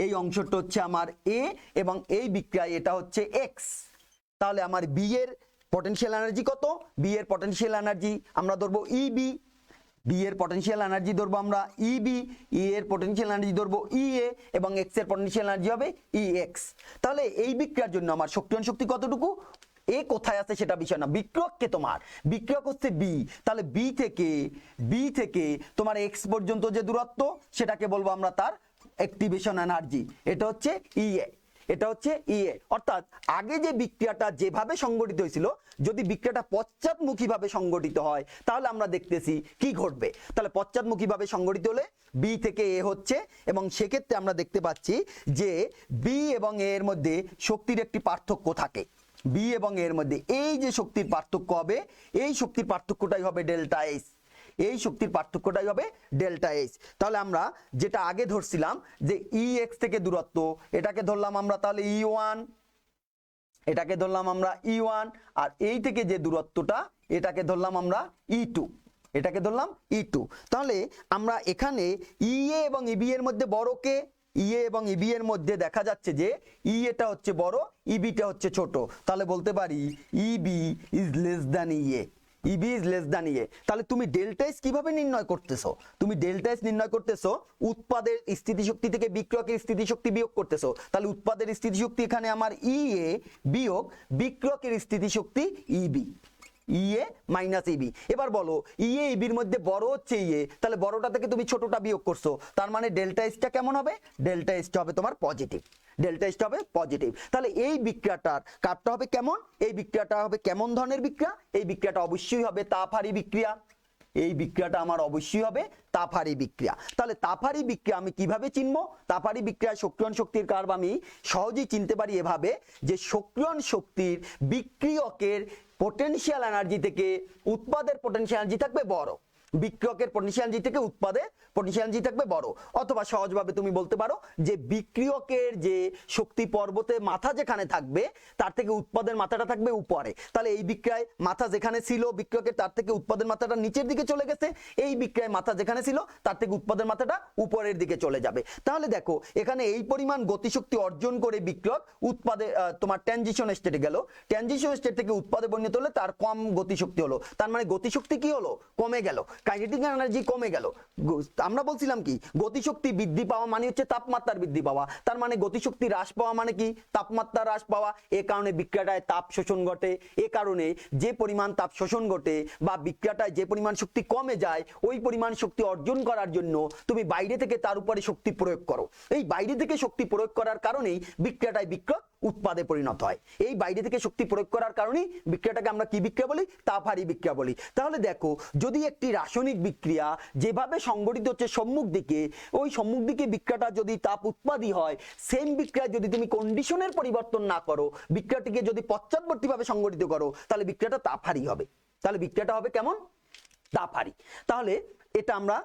এই অংশটা হচ্ছে আমার এ, এবং এই বিক্রিয়ায় এটা হচ্ছে এক্স। তাহলে আমার বি এর পটেনশিয়াল এনার্জি কত, বি এর পটেনশিয়াল এনার্জি আমরা ধরবো ইবি, বি এর পটেনশিয়াল এনার্জি ধরবো আমরা ইবি, ই এর পটেনশিয়াল এনার্জি ধরবো ইএ, এবং এক্স এর পটেনশিয়াল এনার্জি হবে ইএক্স। তাহলে এই বিক্রিয়ার জন্য আমার শক্তিয়ন শক্তি কতটুকু, এ কোথায় আছে সেটা বিষয় না, বিক্রিয়ককে তোমার বিক্রিয়ক হচ্ছে বি, তাহলে বি থেকে তোমার এক্স পর্যন্ত যে দূরত্ব সেটাকে বলবো আমরা তার অ্যাক্টিভেশন এনার্জি, এটা হচ্ছে ইএ, এটা হচ্ছে ইএ। অর্থাৎ আগে যে বিক্রিয়াটা যেভাবে সংগঠিত হয়েছিল, যদি বিক্রিয়াটা পশ্চাৎমুখীভাবে সংগঠিত হয় তাহলে আমরা দেখতেছি কি ঘটবে। তাহলে পশ্চাৎমুখীভাবে সংগঠিত হলে বি থেকে এ হচ্ছে, এবং সেক্ষেত্রে আমরা দেখতে পাচ্ছি যে বি এবং এ এর মধ্যে শক্তির একটি পার্থক্য থাকে। বি এবং এর মধ্যে এই যে শক্তির পার্থক্য হবে, এই শক্তির পার্থক্যটাই হবে ডেল্টা এইচ, এই শক্তির পার্থক্যটাই হবে ডেল্টা এইচ। তাহলে আমরা যেটা আগে ধরছিলাম যে ই এক্স থেকে দূরত্ব, এটাকে ধরলাম আমরা তাহলে E1, এটাকে ধরলাম আমরা E1, আর এই থেকে যে দূরত্বটা এটাকে ধরলাম আমরা E2, এটাকে ধরলাম E2। তাহলে আমরা এখানে ইএ এবং ইবি এর মধ্যে বড় কে, ইএ এবং ইবি এর মধ্যে দেখা যাচ্ছে যে ইএটা হচ্ছে বড়, ইবিটা হচ্ছে ছোট। তাহলে বলতে পারি EB is less than EA, EB is less than EA. তাহলে তুমি ডেল্টা এস কিভাবে নির্ণয় করতেছো? তুমি ডেল্টা এস নির্ণয় করতেছো উৎপাদের স্থিতিশক্তি থেকে বিক্রিয়কের স্থিতিশক্তি বিয়োগ করতেছো। তাহলে উৎপাদের স্থিতিশক্তি এখানে আমার ইএ বিয়োগ বিক্রিয়কের স্থিতিশক্তি ইবি, ইএ মাইনাস ইবি। এবার বলো ইএ ইবির মধ্যে বড় হচ্ছে ইএ, তাহলে বড়টা থেকে তুমি ছোটটা বিয়োগ করছো, তার মানে ডেল্টা এসটা কেমন হবে? ডেল্টা এসটা হবে তোমার পজিটিভ, ডেল্টা এসটা হবে পজিটিভ। তাহলে এই বিক্রিয়াটার কাপটা হবে কেমন? এই বিক্রিয়াটা হবে কেমন ধরনের বিক্রিয়া? এই বিক্রিয়াটা অবশ্যই হবে তাপহারী বিক্রিয়া। এই বিক্রিয়াটা আমার অবশ্যই হবে তাপহারী বিক্রিয়া। তাহলে তাপহারী বিক্রিয়া আমি কিভাবে চিনবো? তাপহারী বিক্রিয়ায় সক্রিয়ণ শক্তির কার্ভ আমি সহজেই চিনতে পারি এভাবে, যে সক্রিয়ণ শক্তির বিক্রিয়কের পোটেনশিয়াল এনার্জি থেকে উৎপাদের পোটেনশিয়াল এনার্জি থাকবে বড়, বিক্রিয়কের পোটেনশিয়াল এনার্জি থেকে উৎপাদের পোটেনশিয়াল এনার্জি থাকবে বড়। অথবা সহজভাবে তুমি বলতে পারো যে বিক্রিয়কের যে শক্তি পর্বতের মাথা যেখানে থাকবে তার থেকে উৎপাদের মাথাটা থাকবে উপরে। তাহলে এই বিক্রিয়ায় মাথা যেখানে ছিল বিক্রিয়কের, তার থেকে উৎপাদের মাথাটা নিচের দিকে চলে গেছে। এই বিক্রিয়ায় মাথা যেখানে ছিল তার থেকে উৎপাদের মাথাটা উপরের দিকে চলে যাবে। তাহলে দেখো এখানে এই পরিমাণ গতিশক্তি অর্জন করে বিক্রিয়ক উৎপাদে তোমার ট্রানজিশন স্টেটে গেল, ট্রানজিশন স্টেট থেকে উৎপাদে পরিণত হলে তার কম গতিশক্তি হলো, তার মানে গতিশক্তি কি হলো? কমে গেল, কাইনেটিক এনার্জি কমে গেল। আমরা বলছিলাম কি গতিশক্তি বৃদ্ধি পাওয়া মানে হচ্ছে তাপমাত্রার বৃদ্ধি পাওয়া, তার মানে গতিশক্তি হ্রাস পাওয়া মানে কি তাপমাত্রা হ্রাস পাওয়া। এ কারণে বিক্রিয়াটায় তাপ শোষণ ঘটে। এ কারণে যে পরিমাণ তাপ শোষণ ঘটে বা বিক্রিয়াটায় যে পরিমাণ শক্তি কমে যায়, ওই পরিমাণ শক্তি অর্জন করার জন্য তুমি বাইরে থেকে তার উপরে শক্তি প্রয়োগ করো। এই বাইরে থেকে শক্তি প্রয়োগ করার কারণেই বিক্রিয়াটায় বিক্রিয়ক উৎপাদে পরিণত হয়। এই বাইরে থেকে শক্তি প্রয়োগ করার কারণেই বিক্রিয়াটাকে আমরা কি বিক্রিয়া বলি? তাপহারী বিক্রিয়া বলি। তাহলে দেখো যদি একটি রাসায়নিক বিক্রিয়া যেভাবে সংঘটিত হচ্ছে সম্মুখ দিকে, ওই সম্মুখ দিকে বিক্রিয়াটা যদি তাপ উৎপাদী হয়, সেম বিক্রিয়া যদি তুমি কন্ডিশনের পরিবর্তন না করো, বিক্রিয়াটিকে যদি পশ্চাৎবর্তী ভাবে সংঘটিত করো, তাহলে বিক্রিয়াটা তাপহারী হবে। তাহলে বিক্রিয়াটা হবে কেমন? তাপহারী। তাহলে এটা আমরা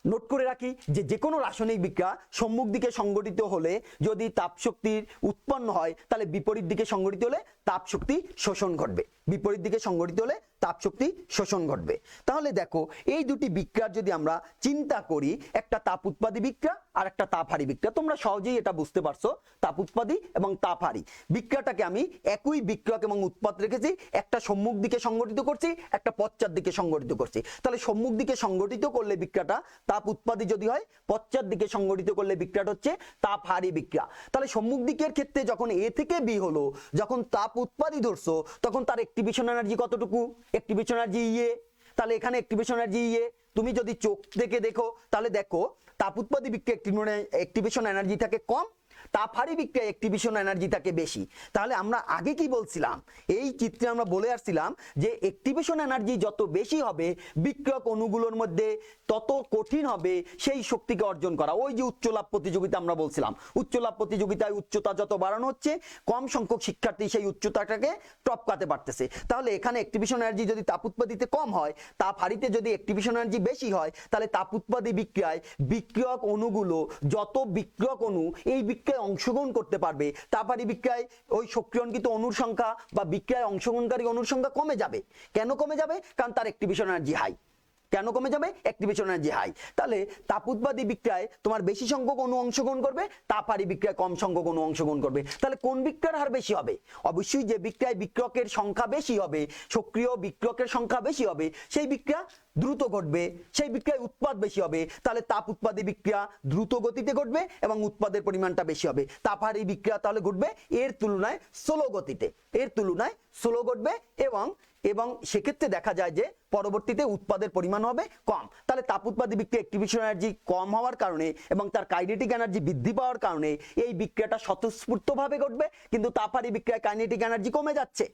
নোট করে রাখি যে যে কোনো রাসায়নিক বিক্রিয়া সম্মুখ দিকে সংঘটিত হলে যদি তাপ শক্তির উৎপন্ন হয়, তাহলে বিপরীত দিকে সংঘটিত হলে তাপ শক্তি শোষণ ঘটবে, বিপরীত দিকে সংঘটিত হলে তাপ শক্তি শোষণ ঘটবে। তাহলে দেখো এই দুটি বিক্রিয়ার যদি আমরা চিন্তা করি, একটা তাপ উৎপাদী বিক্রিয়া আর একটা তাপহারী বিক্রিয়া, তোমরা সহজেই এটা বুঝতে পারছো। তাপ উৎপাদী এবং তাপহারী বিক্রিয়াটাকে আমি একই বিক্রিয়ক এবং উৎপাদ রেখেছি, একটা সম্মুখ দিকে সংঘটিত করছি, একটা পশ্চাৎ দিকে সংঘটিত করছি। তাহলে সম্মুখ দিকে সংঘটিত করলে বিক্রিয়াটা তাপ উৎপাদী যদি হয়, পশ্চাৎ দিকে সংঘটিত করলে বিক্রিয়াটা হচ্ছে তাপহারী বিক্রিয়া। তাহলে সম্মুখ দিকের ক্ষেত্রে যখন এ থেকে বি হলো, যখন তাপ উৎপাদী ধরছো, তখন তার অ্যাক্টিভেশন এনার্জি কতটুকু? অ্যাক্টিভেশন এনার্জি ইএ। তাহলে এখানে অ্যাক্টিভেশন এনার্জি ইএ। তুমি যদি চোখ থেকে দেখো তাহলে দেখো তাপ উৎপাদী বিক্রিয়া অ্যাক্টিভেশন এনার্জি থাকে কম, তাপহারী বিক্রিয়া অ্যাক্টিভেশন এনার্জি থাকে বেশি। তাহলে আমরা আগে কি বলছিলাম? এই চিত্রে আমরা বলে আসছিলাম যে অ্যাক্টিভেশন এনার্জি যত বেশি হবে বিক্রিয়ক অণুগুলোর মধ্যে তত কঠিন হবে সেই শক্তিকে অর্জন করা। ওই যে উচ্চ লাভ প্রতিযোগিতা আমরা বলছিলাম, উচ্চ লাভ প্রতিযোগিতায় উচ্চতা যত বাড়ানো হচ্ছে, কম সংখ্যক শিক্ষার্থী সেই উচ্চতাটাকে টপকাতে পারতেছে। তাহলে এখানে অ্যাক্টিভেশন এনার্জি যদি তাপ উৎপাদিতে কম হয়, তাপহারীতে যদি অ্যাক্টিভেশন এনার্জি বেশি হয়, তাহলে তাপ উৎপাদী বিক্রিয়ায় বিক্রিয়ক অণুগুলো যত বিক্রিয়ক অণু এই বিক্রিয়ায় অংশগ্রহণ করতে পারবে, তাপহারী বিক্রিয়ায় ওই সক্রিয়ণকৃত অণুর সংখ্যা বা বিক্রিয়ায় অংশগ্রহণকারী অণুর সংখ্যা কমে যাবে। কেন কমে যাবে? কারণ তার অ্যাক্টিভেশন এনার্জি হাই। কেন কমে যাবে? Activation energy high. তাহলে তাপ উৎপাদী বিক্রিয়ায় তোমার বেশি সংখ্যক অণু অংশগ্রহণ করবে, তাপহারী বিক্রিয়ায় কম সংখ্যক অণু অংশগ্রহণ করবে। তাহলে কোন বিক্রিয়ার হার বেশি হবে? অবশ্যই যে বিক্রিয়ায় বিক্রিয়কের সংখ্যা বেশি হবে, সক্রিয় বিক্রিয়কের সংখ্যা বেশি হবে, সেই বিক্রিয়া দ্রুত ঘটবে, সেই বিক্রিয়ায় উৎপাদ বেশি হবে। তাহলে তাপ উৎপাদী বিক্রিয়া দ্রুত গতিতে ঘটবে এবং উৎপাদের পরিমাণটা বেশি হবে। তাপহারী বিক্রিয়া তাহলে ঘটবে এর তুলনায় স্লো গতিতে, এর তুলনায় স্লো ঘটবে এবং সেক্ষেত্রে দেখা যায় যে পরবর্তীতে উৎপাদের পরিমাণ হবে কম। তাহলে তাপ উৎপাদী বিক্রিয়া অ্যাক্টিভেশন এনার্জি কম হওয়ার কারণে এবং তার কাইনেটিক এনার্জি বৃদ্ধি পাওয়ার কারণে এই বিক্রিয়াটা স্বতঃস্ফূর্তভাবে ঘটবে, কিন্তু তাপহারী বিক্রিয়ায় কাইনেটিক এনার্জি কমে যাচ্ছে,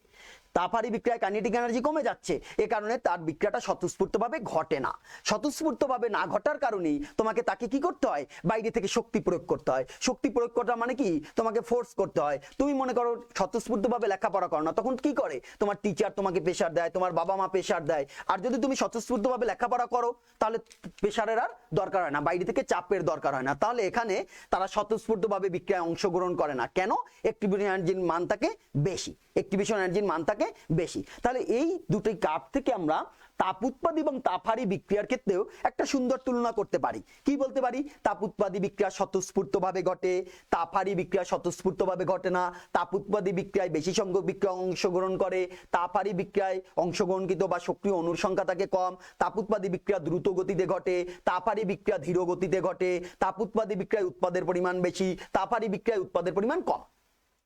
তাপহারী বিক্রিয়ায় কাইনেটিক এনার্জি কমে যাচ্ছে। এ কারণে তার বিক্রিয়াটা স্বতঃস্ফূর্তভাবে ঘটে না। স্বতঃস্ফূর্তভাবে না ঘটার কারণেই তোমাকে তাকে কি করতে হয়? বাইরে থেকে শক্তি প্রয়োগ করতে হয়। শক্তি প্রয়োগ করা মানে কি? তোমাকে ফোর্স করতে হয়। তুমি মনে করো স্বতঃস্ফূর্তভাবে লেখাপড়া করো না, তখন কি করে? তোমার টিচার তোমাকে প্রেশার দেয়, তোমার বাবা মা প্রেশার দেয়। আর যদি তুমি স্বতঃস্ফূর্তভাবে লেখাপড়া করো তাহলে প্রেশারের আর দরকার হয় না, বাইরে থেকে চাপের দরকার হয় না। তাহলে এখানে তারা স্বতঃস্ফূর্তভাবে বিক্রিয়ায় অংশগ্রহণ করে না। কেন? অ্যাক্টিভেশন এনার্জির মান থাকে বেশি, অ্যাক্টিভেশন এনার্জির মান থাকে বেশি। তাহলে এই দুটি কার্ভ থেকে আমরা তাপ উৎপাদী এবং তাপহারী বিক্রিয়ার ক্ষেত্রেও একটা সুন্দর তুলনা করতে পারি। কি বলতে পারি? তাপ উৎপাদী বিক্রিয়া স্বতঃস্ফূর্তভাবে ঘটে, তাপহারী বিক্রিয়া স্বতঃস্ফূর্তভাবে ঘটে না। তাপ উৎপাদী বিক্রিয়ায় বেশি সংখ্যক বিক্রিয়া অংশগ্রহণ করে, তাপহারী বিক্রিয়ায় অংশগ্রহণকৃত বা সক্রিয় অণুর সংখ্যা থাকে কম। তাপ উৎপাদী বিক্রিয়া দ্রুত গতিতে ঘটে, তাপহারী বিক্রিয়া ধীর গতিতে ঘটে। তাপ উৎপাদী বিক্রিয়ায় উৎপাদের পরিমাণ বেশি, তাপহারী বিক্রিয়ায় উৎপাদের পরিমাণ কম।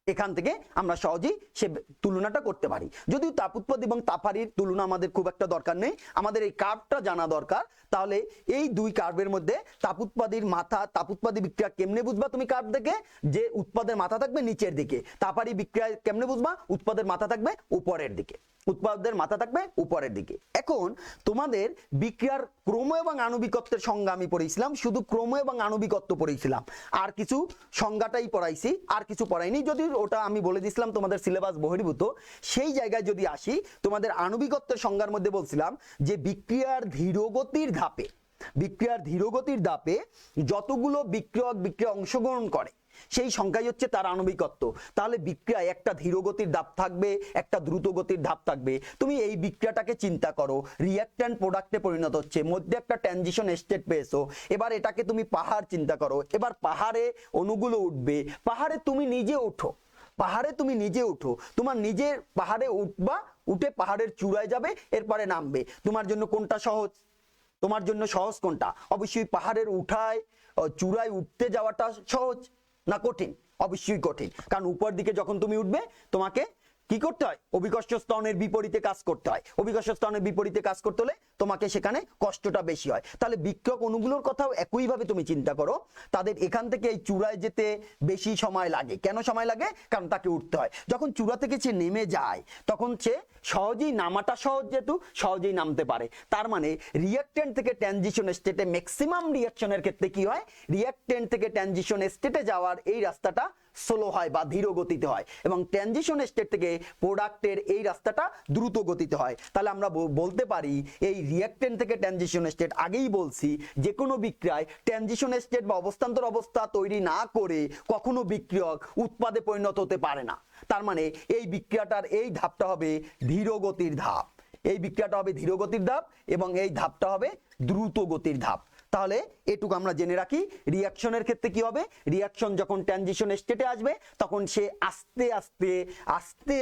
এখান থেকে আমরা সহজেই সে তুলনাটা করতে পারি। যদিও তাপ উৎপাদী এবং তাপহারীর তুলনা আমাদের খুব একটা দরকার নেই, আমাদের এই কার্ভটা জানা দরকার। তাহলে এই দুই কার্ভের মধ্যে তাপ উৎপাদীর মাথা, তাপ উৎপাদী বিক্রিয়া কেমনে বুঝবা তুমি কার্ভ দেখে? যে উৎপাদের মাথা থাকবে নিচের দিকে। তাপহারী বিক্রিয়া কেমনে বুঝবা? উৎপাদের মাথা থাকবে উপরের দিকে, উৎপাদের মাথা থাকবে উপরের দিকে। এখন তোমাদের বিক্রিয়ার ক্রম এবং আণবিকত্বের সংজ্ঞা আমি পড়েছিলাম, শুধু ক্রম এবং আণবিকত্ব পড়েছিলাম, আর কিছু সংজ্ঞাটাই পড়াইছি, আর কিছু পড়াইনি। যদি ওটা আমি বলে দিয়েছিলাম তোমাদের সিলেবাস বহির্ভূত। সেই জায়গায় যদি আসি, তোমাদের আণবিকত্বের সংজ্ঞার মধ্যে বলছিলাম যে বিক্রিয়ার ধীরগতির ধাপে যতগুলো বিক্রিয়া অংশগ্রহণ করে সেই সংখ্যাই হচ্ছে তার আণবিকত্ব। তাহলে বিক্রিয়ায় একটা ধীরগতির ধাপ থাকবে, একটা দ্রুত গতির ধাপ থাকবে। তুমি এই বিক্রিয়াটাকে চিন্তা করো, রিঅ্যাক্ট্যান্ট প্রোডাক্টে পরিণত হচ্ছে, মধ্যে একটা ট্রানজিশন স্টেট পেয়েছো। এবার এটাকে তুমি পাহাড় চিন্তা করো, এবার পাহাড়ে অণুগুলো উঠবে, পাহাড়ে তুমি নিজে উঠো, তোমার নিজের পাহাড়ে উঠবা, উঠে পাহাড়ের চূড়ায় যাবে, এরপরে নামবে। তোমার জন্য কোনটা সহজ? তোমার জন্য সহজ কোনটা? অবশ্যই পাহাড়ের চূড়ায় উঠতে যাওয়াটা সহজ না কঠিন? অবশ্যই কঠিন, কারণ উপর দিকে যখন তুমি উঠবে তোমাকে কি করতে হয়? অভিকর্ষ স্তনের বিপরীতে কাজ করতে হয়। অভিকর্ষ স্তনের বিপরীতে কাজ করতে হলে তোমাকে সেখানে কষ্টটা বেশি হয়। তাহলে বিক্রিয়ক অণুগুলোর কথাও একইভাবে তুমি চিন্তা করো, তাদের এখান থেকে এই চূড়ায় যেতে বেশি সময় লাগে। কেন সময় লাগে? কারণ তাকে উঠতে হয়। যখন চূড়া থেকে সে নেমে যায় তখন সে সহজেই নামাটা সহজ, যেহেতু সহজেই নামতে পারে। তার মানে রিঅ্যাক্ট্যান্ট থেকে ট্রানজিশন স্টেটে ম্যাক্সিমাম রিঅ্যাকশনের ক্ষেত্রে কি হয়? রিঅ্যাক্ট্যান্ট থেকে ট্রানজিশন স্টেটে যাওয়ার এই রাস্তাটা স্লো হয় বা ধীর গতিতে হয়, এবং ট্রানজিশন স্টেট থেকে প্রোডাক্টের এই রাস্তাটা দ্রুত গতিতে হয়। তাহলে আমরা বলতে পারি এই রিঅ্যাক্ট্যান্ট থেকে ট্রানজিশন স্টেট, আগেই বলছি যে কোনো বিক্রিয়ায় ট্রানজিশন স্টেট বা অবস্থান্তর অবস্থা তৈরি না করে কখনো বিক্রিয়ক উৎপাদে পরিণত হতে পারে না। তার মানে এই বিক্রিয়াটার এই ধাপটা হবে ধীর গতির ধাপ, এই বিক্রিয়াটা হবে ধীর গতির ধাপ, এবং এই ধাপটা হবে দ্রুত গতির ধাপ। তাহলে এটুকু আমরা জেনে রাখি। রিঅ্যাকশনের ক্ষেত্রে কি হবে? রিঅ্যাকশন যখন ট্রানজিশন স্টেটে আসবে তখন সে আস্তে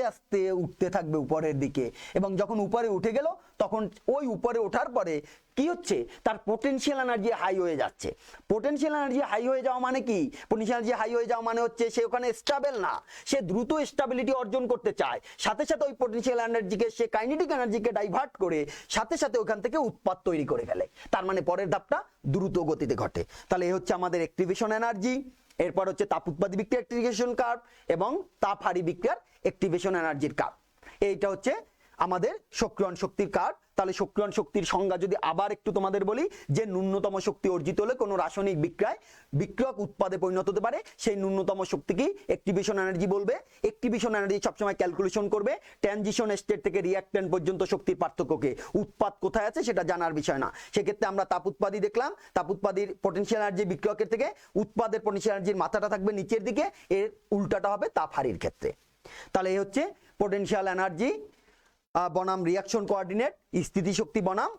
আস্তে উঠতে থাকবে উপরের দিকে, এবং যখন উপরে উঠে গেল তখন ওই উপরে ওঠার পরে কি হচ্ছে? তার পোটেনশিয়াল এনার্জি হাই হয়ে যাচ্ছে। পোটেনশিয়াল এনার্জি হাই হয়ে যাওয়া মানে কি? পোটেনশিয়াল এনার্জি হাই হয়ে যাওয়া মানে হচ্ছে সে ওখানে স্টেবল না, সে দ্রুত স্টেবিলিটি অর্জন করতে চায়। সাথে সাথে ওই পোটেনশিয়াল এনার্জিকে সে কাইনেটিক এনার্জিকে ডাইভার্ট করে সাথে সাথে ওখান থেকে উৎপাদ তৈরি করে ফেলে। তার মানে পরের ধাপটা দ্রুত গতিতে ঘটে। তাহলে এই হচ্ছে আমাদের অ্যাক্টিভেশন এনার্জি। এরপর হচ্ছে তাপ উৎপাদী বিক্রিয়া অ্যাক্টিভেশন কার্ভ এবং তাপহারী বিক্রিয়ার অ্যাক্টিভেশন এনার্জির কার্ভ। এইটা হচ্ছে আমাদের সক্রিয়ণ শক্তির কার্ভ। তাহলে সক্রিয়ণ শক্তির সংজ্ঞা যদি আবার একটু তোমাদের বলি, যে ন্যূনতম শক্তি অর্জিত হলে কোনো রাসায়নিক বিক্রিয়ক উৎপাদে পরিণত হতে পারে, সেই ন্যূনতম শক্তিকে অ্যাক্টিভেশন এনার্জি বলবে। অ্যাক্টিভেশন এনার্জি সবসময় ক্যালকুলেশন করবে ট্রানজিশন স্টেট থেকে রিঅ্যাক্ট্যান্ট পর্যন্ত শক্তির পার্থক্যকে, উৎপাদ কোথায় আছে সেটা জানার বিষয় না। সেক্ষেত্রে আমরা তাপ উৎপাদী দেখলাম, তাপ উৎপাদীর পোটেনশিয়াল এনার্জি বিক্রিয়কের থেকে উৎপাদের পোটেনশিয়াল এনার্জির মাথাটা থাকবে নিচের দিকে, এর উল্টাটা হবে তাপহারীর ক্ষেত্রে। তাহলে এই হচ্ছে পোটেনশিয়াল এনার্জি বনাম রিঅ্যাকশন কোঅর্ডিনেট, স্থিতিশক্তি বনাম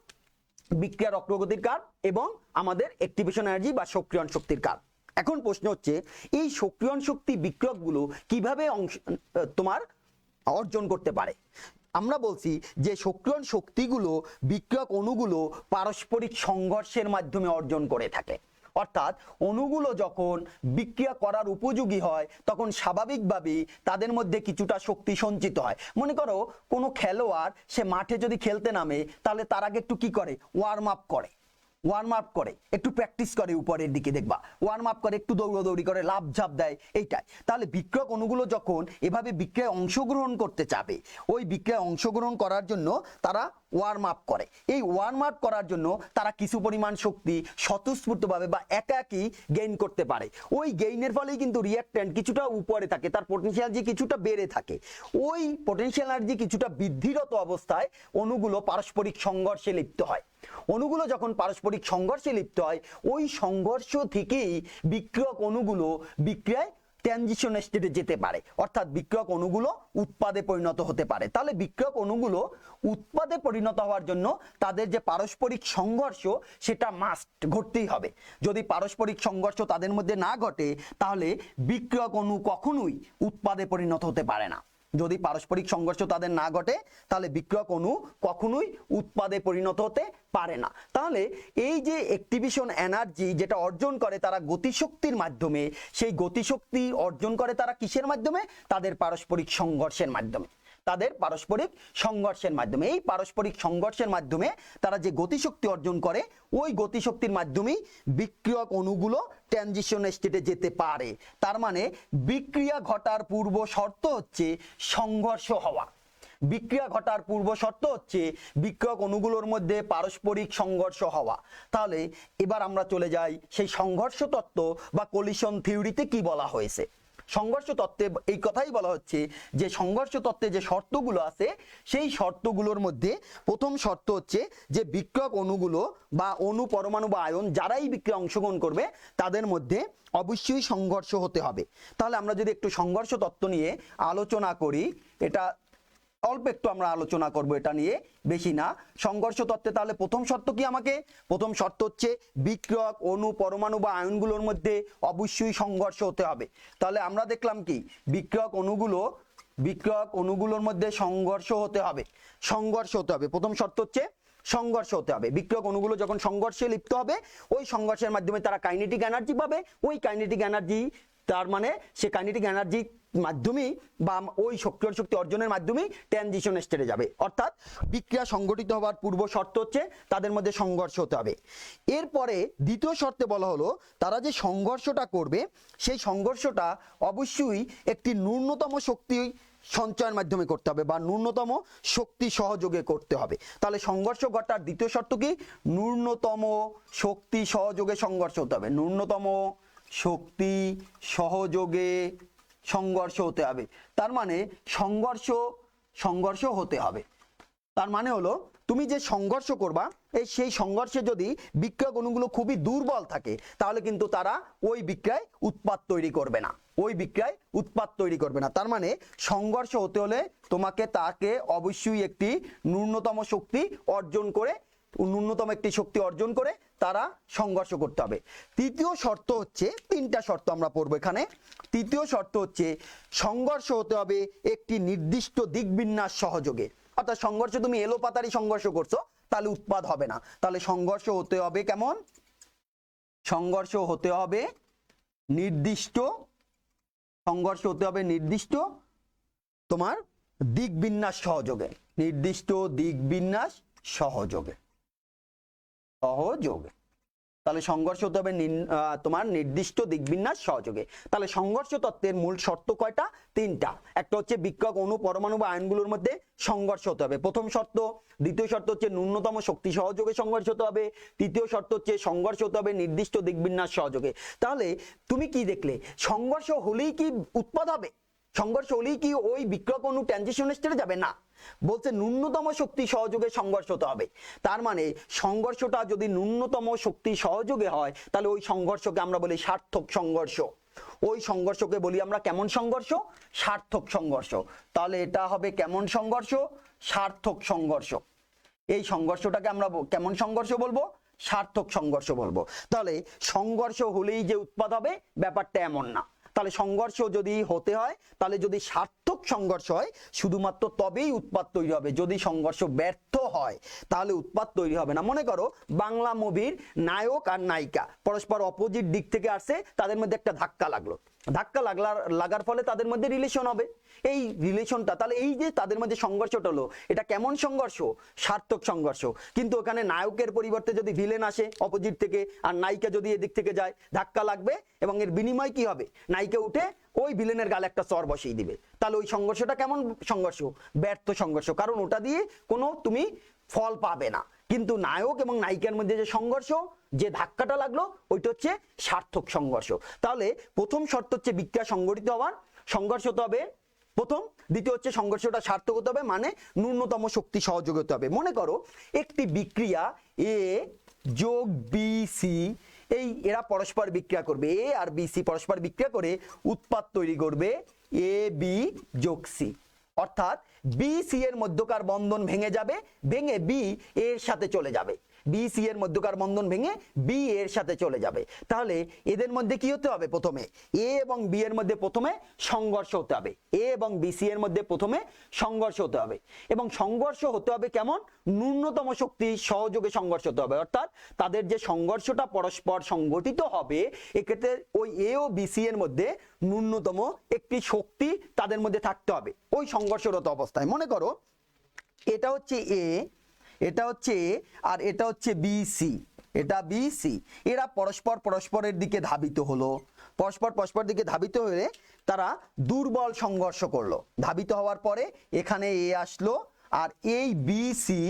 বিক্রিয়ার অগ্রগতির কার্ভ, এবং আমাদের অ্যাক্টিভেশন এনার্জি বা সক্রিয়ণ শক্তির কার্ভ। এখন প্রশ্ন হচ্ছে এই সক্রিয়ণ শক্তি বিক্রিয়কগুলো কিভাবে তোমার অর্জন করতে পারে? আমরা বলছি যে সক্রিয়ণ শক্তিগুলো বিক্রিয়ক অণুগুলো পারস্পরিক সংঘর্ষের মাধ্যমে অর্জন করে থাকে। অর্থাৎ অণুগুলো যখন বিক্রিয়া করার উপযোগী হয় তখন স্বাভাবিকভাবেই তাদের মধ্যে কিছুটা শক্তি সঞ্চিত হয়। মনে করো কোনো খেলোয়াড় সে মাঠে যদি খেলতে নামে তাহলে তার আগে একটু কি করে? ওয়ার্ম আপ করে, একটু প্র্যাকটিস করে, উপরের দিকে দেখবা ওয়ার্ম আপ করে, একটু দৌড়াদৌড়ি করে, লাফ ঝাঁপ দেয়, এইটাই। তাহলে বিক্রিয়ক অণুগুলো যখন এভাবে বিক্রিয়ায় অংশগ্রহণ করতে চাবে, ওই বিক্রিয়ায় অংশগ্রহণ করার জন্য তারা ওয়ার্ম আপ করে। এই ওয়ার্ম আপ করার জন্য তারা কিছু পরিমাণ শক্তি স্বতঃস্ফূর্তভাবে বা একাকী গেইন করতে পারে। ওই গেইনের ফলেই কিন্তু রিঅ্যাক্ট্যান্ট কিছুটা উপরে থাকে, তার পোটেনশিয়াল এনার্জি কিছুটা বেড়ে থাকে। ওই পোটেনশিয়াল এনার্জি কিছুটা বৃদ্ধিরত অবস্থায় অণুগুলো পারস্পরিক সংঘর্ষে লিপ্ত হয়। অণুগুলো যখন পারস্পরিক সংঘর্ষে লিপ্ত হয়, ওই সংঘর্ষ থেকেই বিক্রিয়ক অণুগুলো বিক্রিয়ায় ট্রানজিশন স্টেটে যেতে পারে, অর্থাৎ বিক্রিয়ক অণুগুলো উৎপাদে পরিণত হতে পারে। তাহলে বিক্রিয়ক অণুগুলো উৎপাদে পরিণত হওয়ার জন্য তাদের যে পারস্পরিক সংঘর্ষ সেটা মাস্ট ঘটতেই হবে। যদি পারস্পরিক সংঘর্ষ তাদের মধ্যে না ঘটে তাহলে বিক্রিয়ক অণু কখনোই উৎপাদে পরিণত হতে পারে না। যদি পারস্পরিক সংঘর্ষ তাদের না ঘটে তাহলে বিক্রিয়ক অণু কখনোই উৎপাদে পরিণত হতে পারে না। তাহলে এই যে অ্যাক্টিভেশন এনার্জি যেটা অর্জন করে তারা গতিশক্তির মাধ্যমে, সেই গতিশক্তি অর্জন করে তারা কিসের মাধ্যমে? তাদের পারস্পরিক সংঘর্ষের মাধ্যমে। তাদের পারস্পরিক সংঘর্ষের মাধ্যমে, এই পারস্পরিক সংঘর্ষের মাধ্যমে তারা যে গতিশক্তি অর্জন করে ওই গতিশক্তির মাধ্যমেই বিক্রিয়ক অণুগুলো ট্রানজিশন স্টেটে যেতে পারে। তার মানে বিক্রিয়া ঘটার পূর্ব শর্ত হচ্ছে সংঘর্ষ হওয়া। বিক্রিয়া ঘটার পূর্ব শর্ত হচ্ছে বিক্রিয়ক অণুগুলোর মধ্যে পারস্পরিক সংঘর্ষ হওয়া। তাহলে এবার আমরা চলে যাই সেই সংঘর্ষ তত্ত্ব বা কলিশন থিওরিতে কি বলা হয়েছে। সংঘর্ষ তত্ত্বে এই কথাই বলা হচ্ছে যে সংঘর্ষ তত্ত্বে যে শর্তগুলো আছে সেই শর্তগুলোর মধ্যে প্রথম শর্ত হচ্ছে যে বিক্রিয়ক অণুগুলো বা অণু, পরমাণু বা আয়ন যারাই বিক্রিয়ায় অংশগ্রহণ করবে তাদের মধ্যে অবশ্যই সংঘর্ষ হতে হবে। তাহলে আমরা যদি একটু সংঘর্ষ তত্ত্ব নিয়ে আলোচনা করি, এটা অল্প একটু আমরা আলোচনা করব, এটা নিয়ে বেশি না। সংঘর্ষ তত্ত্বে তাহলে প্রথম শর্ত কি? প্রথম শর্ত হচ্ছে বিক্রিয়ক অণু, পরমাণু বা আয়নগুলোর মধ্যে অবশ্যই সংঘর্ষ হতে হবে। তাহলে আমরা দেখলাম কি বিক্রিয়ক অণুগুলোর মধ্যে সংঘর্ষ হতে হবে। প্রথম শর্ত হচ্ছে সংঘর্ষ হতে হবে। বিক্রিয়ক অণুগুলো যখন সংঘর্ষে লিপ্ত হবে ওই সংঘর্ষের মাধ্যমে তারা কাইনেটিক এনার্জি পাবে। ওই কাইনেটিক এনার্জি, তার মানে সে কাইনেটিক এনার্জি মাধ্যমেই বা ওই সক্রিয় শক্তি অর্জনের মাধ্যমেই ট্রানজিশন স্টেটে যাবে। অর্থাৎ বিক্রিয়া সংঘটিত হওয়ার পূর্ব শর্ত হচ্ছে তাদের মধ্যে সংঘর্ষ হতে হবে। এরপরে দ্বিতীয় শর্তে বলা হলো তারা যে সংঘর্ষটা করবে সেই সংঘর্ষটা অবশ্যই একটি ন্যূনতম শক্তি সঞ্চয়ের মাধ্যমে করতে হবে বা ন্যূনতম শক্তি সহযোগে করতে হবে। তাহলে সংঘর্ষ ঘটার দ্বিতীয় শর্ত কি? ন্যূনতম শক্তি সহযোগে সংঘর্ষ হতে হবে। ন্যূনতম শক্তি সহযোগে সংঘর্ষ হতে হবে। তার মানে সংঘর্ষ হতে হবে। তার মানে হলো তুমি যে সংঘর্ষ করবা সেই সংঘর্ষে যদি বিক্রিয়ক অণুগুলো খুবই দুর্বল থাকে তাহলে কিন্তু তারা ওই বিক্রিয়ায় উৎপাদ তৈরি করবে না। তার মানে সংঘর্ষ হতে হলে তাকে অবশ্যই একটি ন্যূনতম একটি শক্তি অর্জন করে তারা সংঘর্ষ করতে হবে। তৃতীয় শর্ত হচ্ছে, তিনটা শর্ত আমরা পড়বো এখানে। তৃতীয় শর্ত হচ্ছে সংঘর্ষ হতে হবে একটি নির্দিষ্ট দিকবিন্যাস সহযোগে। অর্থাৎ সংঘর্ষ তুমি এলোপাতারি সংঘর্ষ করছো তাহলে উৎপাদ হবে না। তাহলে সংঘর্ষ হতে হবে কেমন? সংঘর্ষ হতে হবে নির্দিষ্ট তোমার দিকবিন্যাস সহযোগে। তাহলে সংঘর্ষ হতে হবে তোমার নির্দিষ্ট দিকবিন্যাস সহযোগে। তাহলে সংঘর্ষ তত্ত্বের মূল শর্ত কয়টা? তিনটা। একটা হচ্ছে বিক্রিয়ক অণু, পরমাণু বা আয়নগুলোর মধ্যে সংঘর্ষ হতে হবে, প্রথম শর্ত। দ্বিতীয় শর্ত হচ্ছে ন্যূনতম শক্তি সহযোগে সংঘর্ষ হতে হবে। তৃতীয় শর্ত হচ্ছে সংঘর্ষ হতে হবে নির্দিষ্ট দিকবিন্যাস সহযোগে। তাহলে তুমি কি দেখলে? সংঘর্ষ হলেই কি উৎপাদ হবে? সংঘর্ষ হলেই কি ওই বিক্রিয়ক অণু ট্রানজিশন স্টেটে যাবে? না, বলছে ন্যূনতম শক্তি সহযোগে সংঘর্ষ হতে হবে। তার মানে সংঘর্ষটা যদি ন্যূনতম শক্তি সহযোগে হয় তাহলে ওই সংঘর্ষকে আমরা বলি সার্থক সংঘর্ষ। ওই সংঘর্ষকে বলি আমরা কেমন সংঘর্ষ? সার্থক সংঘর্ষ। তাহলে এটা হবে কেমন সংঘর্ষ? সার্থক সংঘর্ষ। এই সংঘর্ষটাকে আমরা কেমন সংঘর্ষ বলবো? সার্থক সংঘর্ষ বলবো। তাহলে সংঘর্ষ হলেই যে উৎপাদ হবে ব্যাপারটা এমন না। তাহলে সংঘর্ষ যদি হতে হয় তাহলে যদি সার্থক সংঘর্ষ হয় শুধুমাত্র তবেই উৎপাদ তৈরি হবে। যদি সংঘর্ষ ব্যর্থ হয় তাহলে উৎপাদ তৈরি হবে না। মনে করো বাংলা মুভির নায়ক আর নায়িকা পরস্পর অপোজিট দিক থেকে আসছে, তাদের মধ্যে একটা ধাক্কা লাগার ফলে তাদের মধ্যে রিলেশন হবে। এই রিলেশনটা, তাহলে এই যে তাদের মধ্যে সংঘর্ষটা হলো, এটা কেমন সংঘর্ষ? সার্থক সংঘর্ষ। কিন্তু ওখানে নায়কের পরিবর্তে যদি ভিলেন আসে অপোজিট থেকে আর নায়িকা যদি এদিক থেকে যায়, ধাক্কা লাগবে এবং এর বিনিময় কি হবে? নায়িকা উঠে ওই ভিলেনের গালে একটা চর বসিয়ে দিবে। তাহলে ওই সংঘর্ষটা কেমন সংঘর্ষ? ব্যর্থ সংঘর্ষ, কারণ ওটা দিয়ে কোনো তুমি ফল পাবে না। কিন্তু নায়ক এবং নায়িকার মধ্যে যে সংঘর্ষ, যে ধাক্কাটা লাগলো, ওইটা হচ্ছে সার্থক সংঘর্ষ। তাহলে প্রথম শর্ত হচ্ছে বিক্রিয়া সংঘটিত হওয়ার, সংঘর্ষ হতে হবে প্রথম। দ্বিতীয় হচ্ছে সংঘর্ষটা সার্থক হতে হবে, মানে ন্যূনতম শক্তি সহযোগ হতে হবে। মনে করো একটি বিক্রিয়া A যোগ BC এই এরা পরস্পর বিক্রিয়া করবে, এ আর বি সি পরস্পর বিক্রিয়া করে উৎপাদ তৈরি করবে এ বি যোগ সি। অর্থাৎ বি সি এর মধ্যকার বন্ধন ভেঙে যাবে, ভেঙে বি এর সাথে চলে যাবে, বি সি এর মধ্যকার বন্ধন ভেঙে বি এর সাথে চলে যাবে। তাহলে এদের মধ্যে কি হতে হবে? প্রথমে এ এবং বি এর মধ্যে প্রথমে সংঘর্ষ হতে হবে, এ এবং বি সি এর মধ্যে প্রথমে সংঘর্ষ হতে হবে, এবং সংঘর্ষ হতে হবে কেমন? ন্যূনতম শক্তি সহযোগে সংঘর্ষ হতে হবে। অর্থাৎ তাদের যে সংঘর্ষটা পরস্পর সংগঠিত হবে, এক্ষেত্রে ওই এ ও বি সি এর মধ্যে ন্যূনতম একটি শক্তি তাদের মধ্যে থাকতে হবে ওই সংঘর্ষরত অবস্থায়। মনে করো এটা হচ্ছে এ, এটা হচ্ছে এ, আর এটা হচ্ছে বি সি, এটা বি সি। এরা পরস্পরের দিকে ধাবিত হলো, পরস্পর দিকে ধাবিত হয়ে তারা দুর্বল সংঘর্ষ করলো। ধাবিত হওয়ার পরে এখানে এ আসলো, আর এই বি সি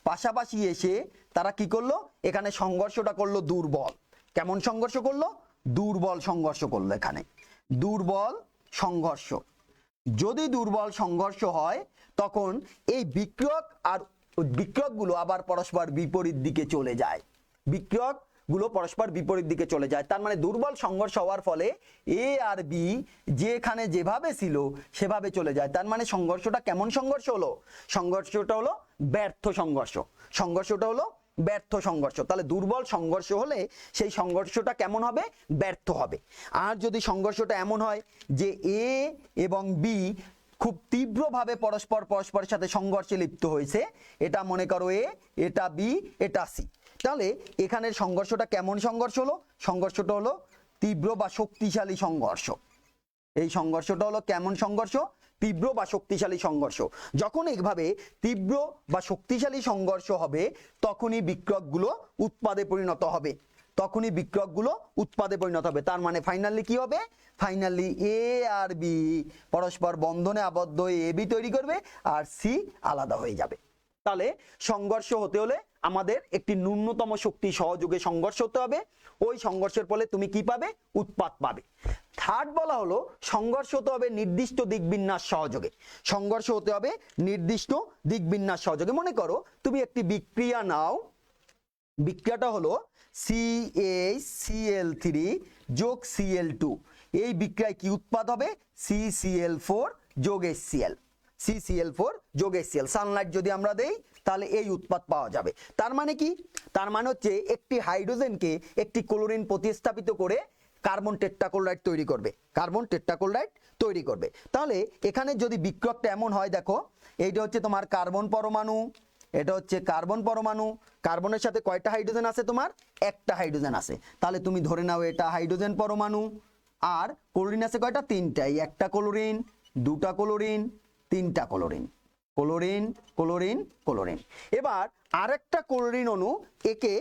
পাশাপাশি এসে তারা কি করলো? এখানে সংঘর্ষটা করলো দুর্বল। কেমন সংঘর্ষ করলো? দুর্বল সংঘর্ষ করলো। এখানে দুর্বল সংঘর্ষ। যদি দুর্বল সংঘর্ষ হয় তখন এই বিক্রিয়ক আর বিক্রিয়কগুলো আবার পরস্পর বিপরীত দিকে চলে যায়, বিক্রিয়কগুলো পরস্পর বিপরীত দিকে চলে যায়। তার মানে দুর্বল সংঘর্ষ হওয়ার ফলে এ আর বি যেখানে যেভাবে ছিল সেভাবে চলে যায়। তার মানে সংঘর্ষটা কেমন সংঘর্ষ হলো? সংঘর্ষটা হলো ব্যর্থ সংঘর্ষ, সংঘর্ষটা হলো ব্যর্থ সংঘর্ষ। তাহলে দুর্বল সংঘর্ষ হলে সেই সংঘর্ষটা কেমন হবে? ব্যর্থ হবে। আর যদি সংঘর্ষটা এমন হয় যে এ এবং বি খুব তীব্রভাবে পরস্পরের সাথে সংঘর্ষে লিপ্ত হয়েছে, এটা মনে করো এ, এটা বি, এটা সি, তাহলে এখানের সংঘর্ষটা কেমন সংঘর্ষ হলো? সংঘর্ষটা হলো তীব্র বা শক্তিশালী সংঘর্ষ। এই সংঘর্ষটা হলো কেমন সংঘর্ষ? তীব্র বা শক্তিশালী সংঘর্ষ। যখন এইভাবে তীব্র বা শক্তিশালী সংঘর্ষ হবে তখনই বিক্রিয়কগুলো উৎপাদে পরিণত হবে, তখনই বিক্রিয়কগুলো উৎপাদে পরিণত হবে। তার মানে ফাইনালি কি হবে? ফাইনালি এ আর বি পরস্পর বন্ধনে আবদ্ধ হয়ে এ বি তৈরি করবে, আর সি আলাদা হয়ে যাবে। তাহলে সংঘর্ষ হতে হলে আমাদের একটি ন্যূনতম শক্তি সহযোগে সংঘর্ষ হতে হবে। ওই সংঘর্ষের ফলে তুমি কি পাবে? উৎপাদ পাবে। থার্ড বলা হলো সংঘর্ষ হতে হবে নির্দিষ্ট দিক বিন্যাস সহযোগে। সংঘর্ষ হতে হবে নির্দিষ্ট দিক বিন্যাস সহযোগে। মনে করো তুমি একটি বিক্রিয়া নাও, বিক্রিয়াটা হলো CaCl3 যোগ Cl2। এই বিক্রিয়ায় কি উৎপাদ হবে? CCl4 যোগ HCl, CCl4 যোগ HCl। সানলাইট যদি আমরা দেই তাহলে এই উৎপাদ পাওয়া যাবে। তার মানে কি? তার মানে হচ্ছে একটি হাইড্রোজেনকে একটি ক্লোরিন প্রতিস্থাপিত করে কার্বন টেট্রাক্লোরাইড তৈরি করবে, কার্বন টেট্রাক্লোরাইড তৈরি করবে। তাহলে এখানে যদি বিক্রিয়কটা এমন হয়, দেখো এইটা হচ্ছে তোমার কার্বন পরমাণু, এটা হচ্ছে কার্বন পরমাণু, কার্বনের সাথে কয়টা হাইড্রোজেন আছে? তোমার একটা হাইড্রোজেন আছে। তাহলে তুমি ধরে নাও এটা হাইড্রোজেন পরমাণু, আর ক্লোরিন আছে কয়টা? তিনটাই। একটা ক্লোরিন, দুটা ক্লোরিন, তিনটা ক্লোরিন, ক্লোরিন ক্লোরিন ক্লোরিন। এবার আরেকটা ক্লোরিন অণু একে